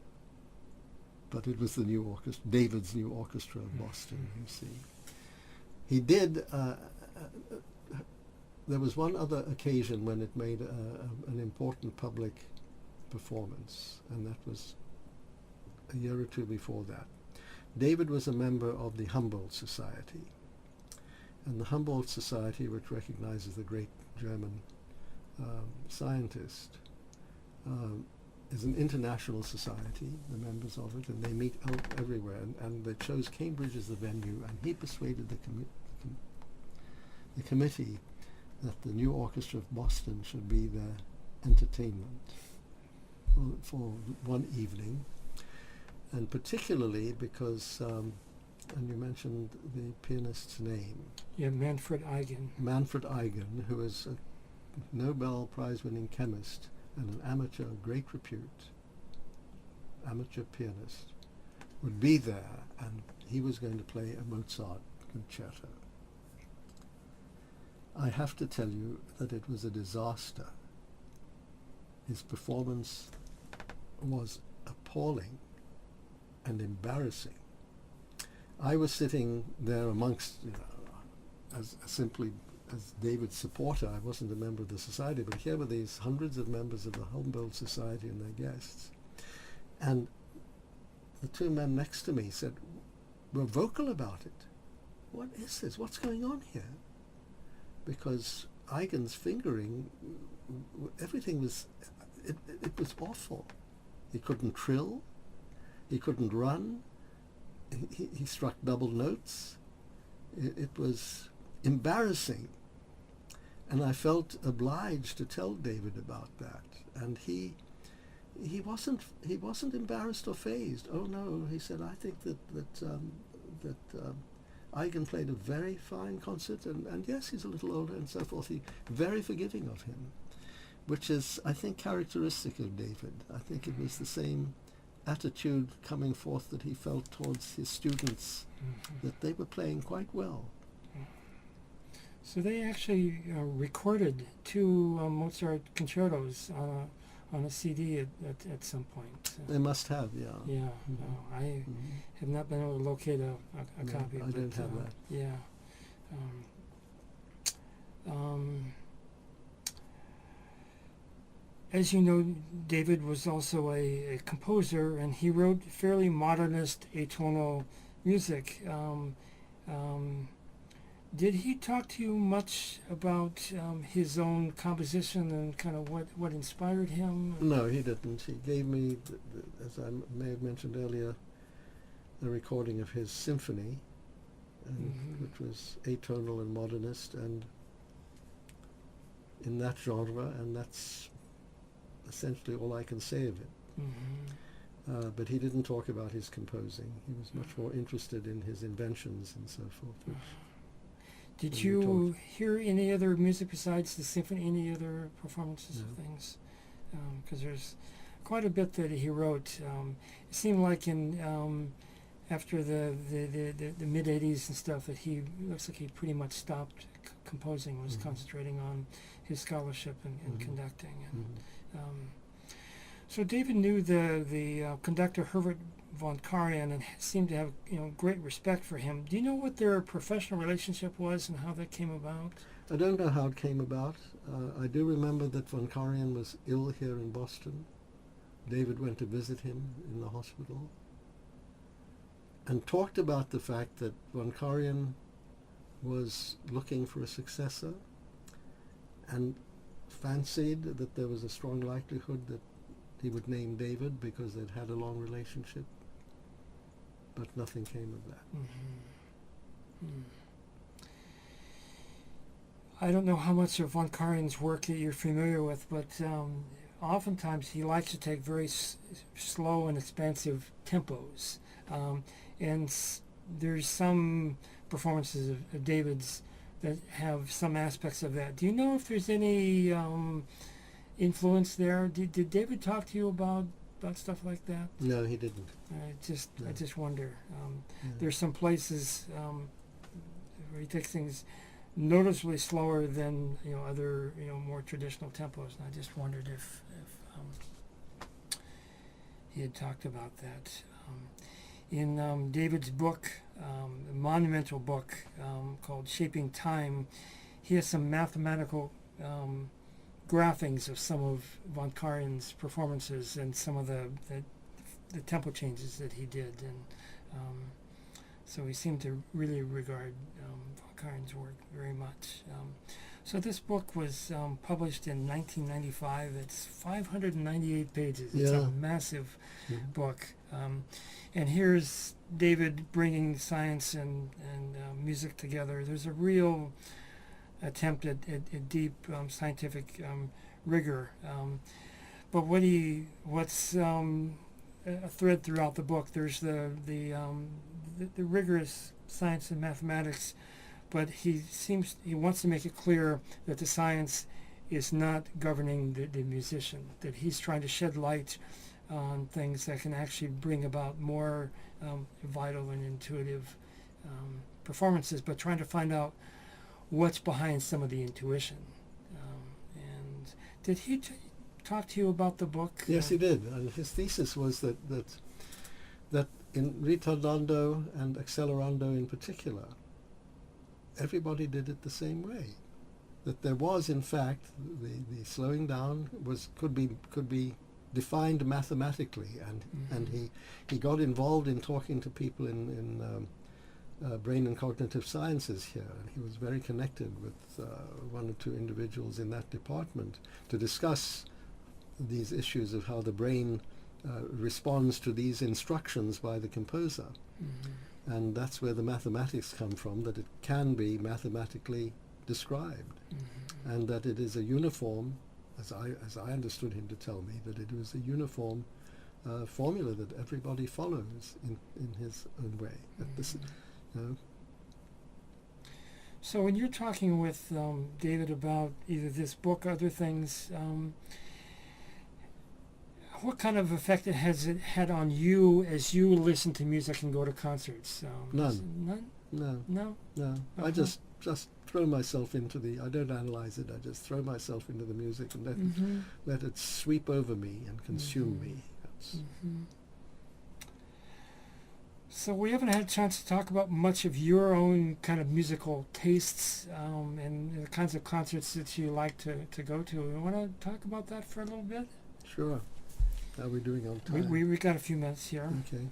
But it was the New Orchestra, David's New Orchestra of Boston, you see. He did, there was one other occasion when it made an important public performance, and that was a year or 2 before that. David was a member of the Humboldt Society, and the Humboldt Society, which recognizes the great German scientist, is an international society, the members of it, and they meet out everywhere, and they chose Cambridge as the venue, and he persuaded the committee that the New Orchestra of Boston should be their entertainment for one evening, and particularly because, and you mentioned the pianist's name. Yeah, Manfred Eigen. Manfred Eigen, who is a Nobel Prize-winning chemist and an amateur of great repute, amateur pianist, would be there, and he was going to play a Mozart concerto. I have to tell you that it was a disaster. His performance was appalling. and embarrassing. I was sitting there amongst, as simply as David's supporter. I wasn't a member of the society, but here were these hundreds of members of the Humboldt Society and their guests. And the two men next to me were vocal about it. What is this? What's going on here? Because Eigen's fingering, everything was, it was awful. He couldn't trill, he couldn't run, he struck double notes. It was embarrassing. And I felt obliged to tell David about that. And he wasn't embarrassed or fazed. Oh no, he said, I think that Eigen played a very fine concert, and yes, he's a little older and so forth. He very forgiving of him, which is, I think, characteristic of David. I think it was the same attitude coming forth that he felt towards his students, that they were playing quite well. So they actually recorded two Mozart concertos on a CD at some point. They must have, yeah. Yeah, I have not been able to locate a copy. I don't have that. Yeah. As you know, David was also a composer, and he wrote fairly modernist atonal music. Did he talk to you much about his own composition and kind of what inspired him? No, he didn't. He gave me, as I may have mentioned earlier, a recording of his Symphony, which was atonal and modernist, and in that genre, and that's essentially all I can say of it. But he didn't talk about his composing. He was much more interested in his inventions and so forth. Did you hear any other music besides the symphony, any other performances of things? Because there's quite a bit that he wrote. It seemed like after the mid 80s and stuff that looks like he pretty much stopped composing, was concentrating on his scholarship and conducting. And, so David knew the conductor Herbert von Karajan and seemed to have great respect for him. Do you know what their professional relationship was and how that came about? I don't know how it came about. I do remember that von Karajan was ill here in Boston. David went to visit him in the hospital and talked about the fact that von Karajan was looking for a successor and fancied that there was a strong likelihood that he would name David because they'd had a long relationship. But nothing came of that. I don't know how much of von Karajan's work that you're familiar with, but oftentimes he likes to take very slow and expansive tempos. And there's some performances of David's that have some aspects of that. Do you know if there's any influence there? Did David talk to you about stuff like that? No, he didn't. I just wonder. There's some places where he takes things noticeably slower than other more traditional tempos, and I just wondered if he had talked about that. In David's book, a monumental book called Shaping Time, he has some mathematical graphings of some of von Karajan's performances and some of the tempo changes that he did, and so he seemed to really regard von Karajan's work very much. So this book was published in 1995. It's 598 pages. It's a massive book, and here's David bringing science and music together. There's a real attempt at deep scientific rigor, but what's a thread throughout the book. There's the rigorous science and mathematics, but he wants to make it clear that the science is not governing the musician, that he's trying to shed light on things that can actually bring about more vital and intuitive performances, but trying to find out what's behind some of the intuition. And did he talk to you about the book? Yes, he did. And his thesis was that in ritardando and accelerando in particular, everybody did it the same way. That there was, in fact, the slowing down could be defined mathematically, and he got involved in talking to people in brain and cognitive sciences here, and he was very connected with one or two individuals in that department to discuss these issues of how the brain responds to these instructions by the composer. And that's where the mathematics come from, that it can be mathematically described, and that it is a uniform, as I understood him to tell me, that it was a uniform formula that everybody follows in his own way. So when you're talking with David about either this book or other things, what kind of effect has it had on you as you listen to music and go to concerts? None. No? No. I just throw myself into I don't analyze it, I just throw myself into the music and let it sweep over me and consume me. So we haven't had a chance to talk about much of your own kind of musical tastes and the kinds of concerts that you like to go to. You want to talk about that for a little bit? Sure. How are we doing on time? We got a few minutes here. Okay.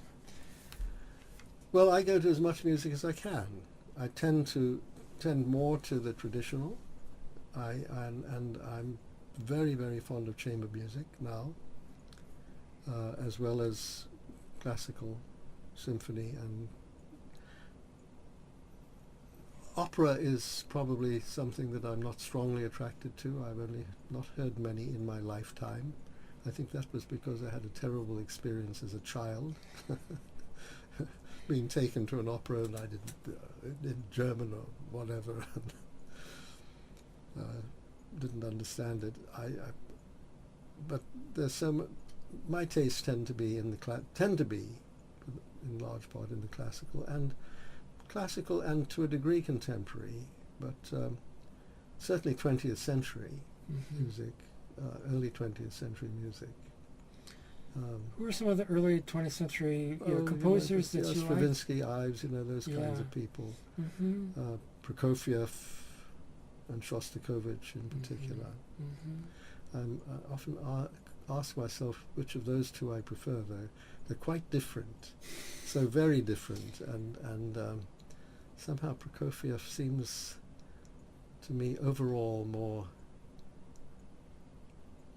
Well, I go to as much music as I can. I tend more to the traditional. And I'm very, very fond of chamber music now, as well as classical, symphony, and opera is probably something that I'm not strongly attracted to. I've only not heard many in my lifetime. I think that was because I had a terrible experience as a child, being taken to an opera and I didn't, in German or whatever, and didn't understand it. But there's my tastes tend to be in large part in the classical and to a degree contemporary, but certainly 20th century music. Early 20th century music. Who are some of the early 20th century composers that you like? Stravinsky, Ives, those kinds of people. Prokofiev and Shostakovich in particular. I often ask myself which of those two I prefer, though. They're quite different, so very different, and somehow Prokofiev seems to me overall more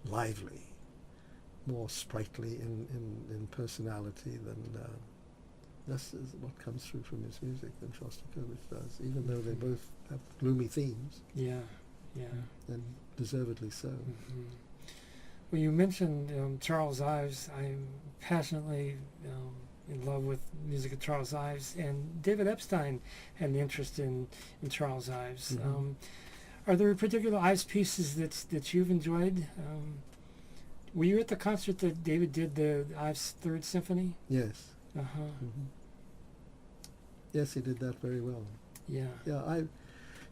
lively, more sprightly in personality than this is what comes through from his music than Shostakovich does, even though they both have gloomy themes. Yeah. And deservedly so. Well, you mentioned Charles Ives. I'm passionately in love with music of Charles Ives, and David Epstein had an interest in Charles Ives. Are there particular Ives pieces that you've enjoyed? Were you at the concert that David did, the Ives Third Symphony? Yes. Yes, he did that very well. Yeah. Yeah.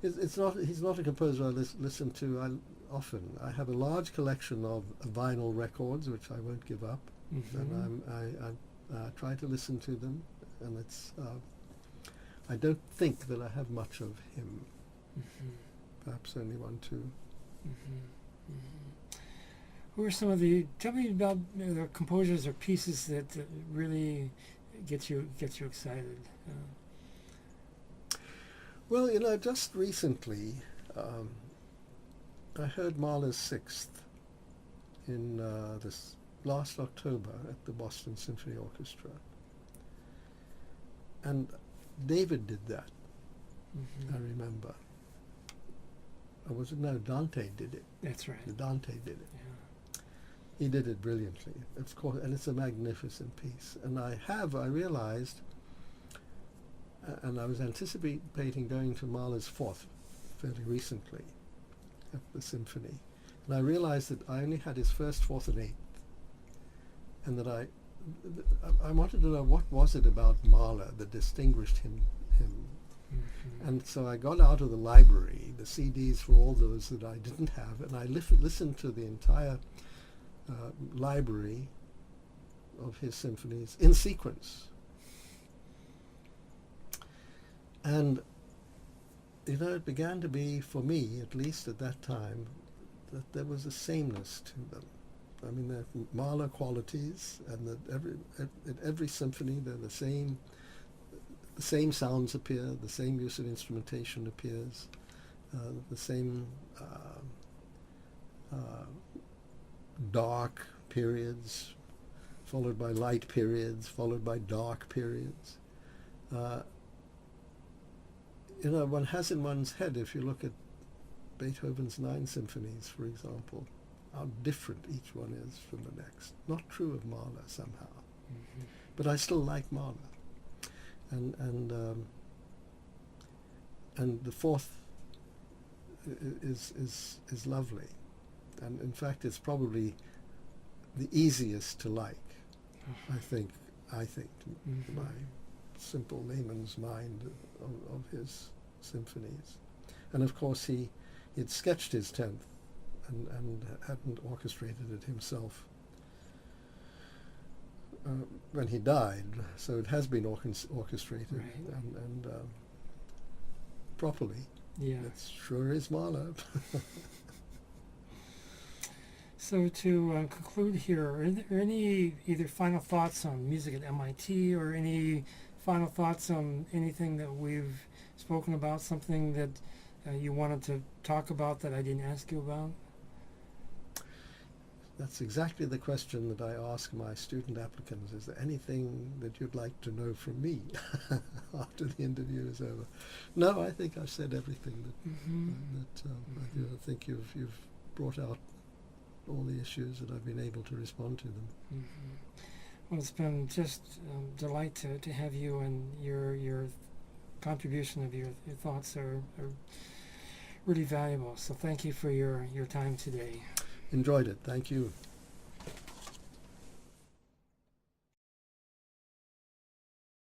He's not a composer I listen to often. I have a large collection of vinyl records which I won't give up, and I try to listen to them, and it's. I don't think that I have much of him. Perhaps only one, two. Who are some of tell me about the composers or pieces that really get you excited? Well, just recently, I heard Mahler's Sixth in this last October at the Boston Symphony Orchestra. And David did that, I remember. Or was it? No, Dante did it. That's right. Dante did it. Yeah. He did it brilliantly, of course, and it's a magnificent piece. And I realized, and I was anticipating going to Mahler's Fourth fairly recently at the Symphony, and I realized that I only had his First, Fourth, and Eighth, and that I wanted to know what was it about Mahler that distinguished him. And so I got out of the library the CDs for all those that I didn't have, and I listened to the entire library of his symphonies in sequence. And, you know, it began to be, for me, at least at that time, that there was a sameness to them. I mean, there are Mahler qualities, and that in every symphony they're the same sounds appear, the same use of instrumentation appears, the same dark periods, followed by light periods, followed by dark periods. You know, one has in one's head, if you look at Beethoven's 9 symphonies, for example, how different each one is from the next. Not true of Mahler somehow, but I still like Mahler. And the fourth is lovely, and in fact it's probably the easiest to like. I think to my simple layman's mind of his symphonies. And of course he had sketched his 10th and hadn't orchestrated it himself when he died, so it has been orchestrated, right. and properly. Yeah. It sure is Mahler. So to conclude here, are there any either final thoughts on music at MIT, or any final thoughts on anything that we've spoken about, something that you wanted to talk about that I didn't ask you about? That's exactly the question that I ask my student applicants. Is there anything that you'd like to know from me after the interview is over? No, I think I've said everything I think you've brought out all the issues that I've been able to respond to them. Well, it's been just a delight to have you, and your contribution of your thoughts are really valuable. So thank you for your time today. Enjoyed it. Thank you.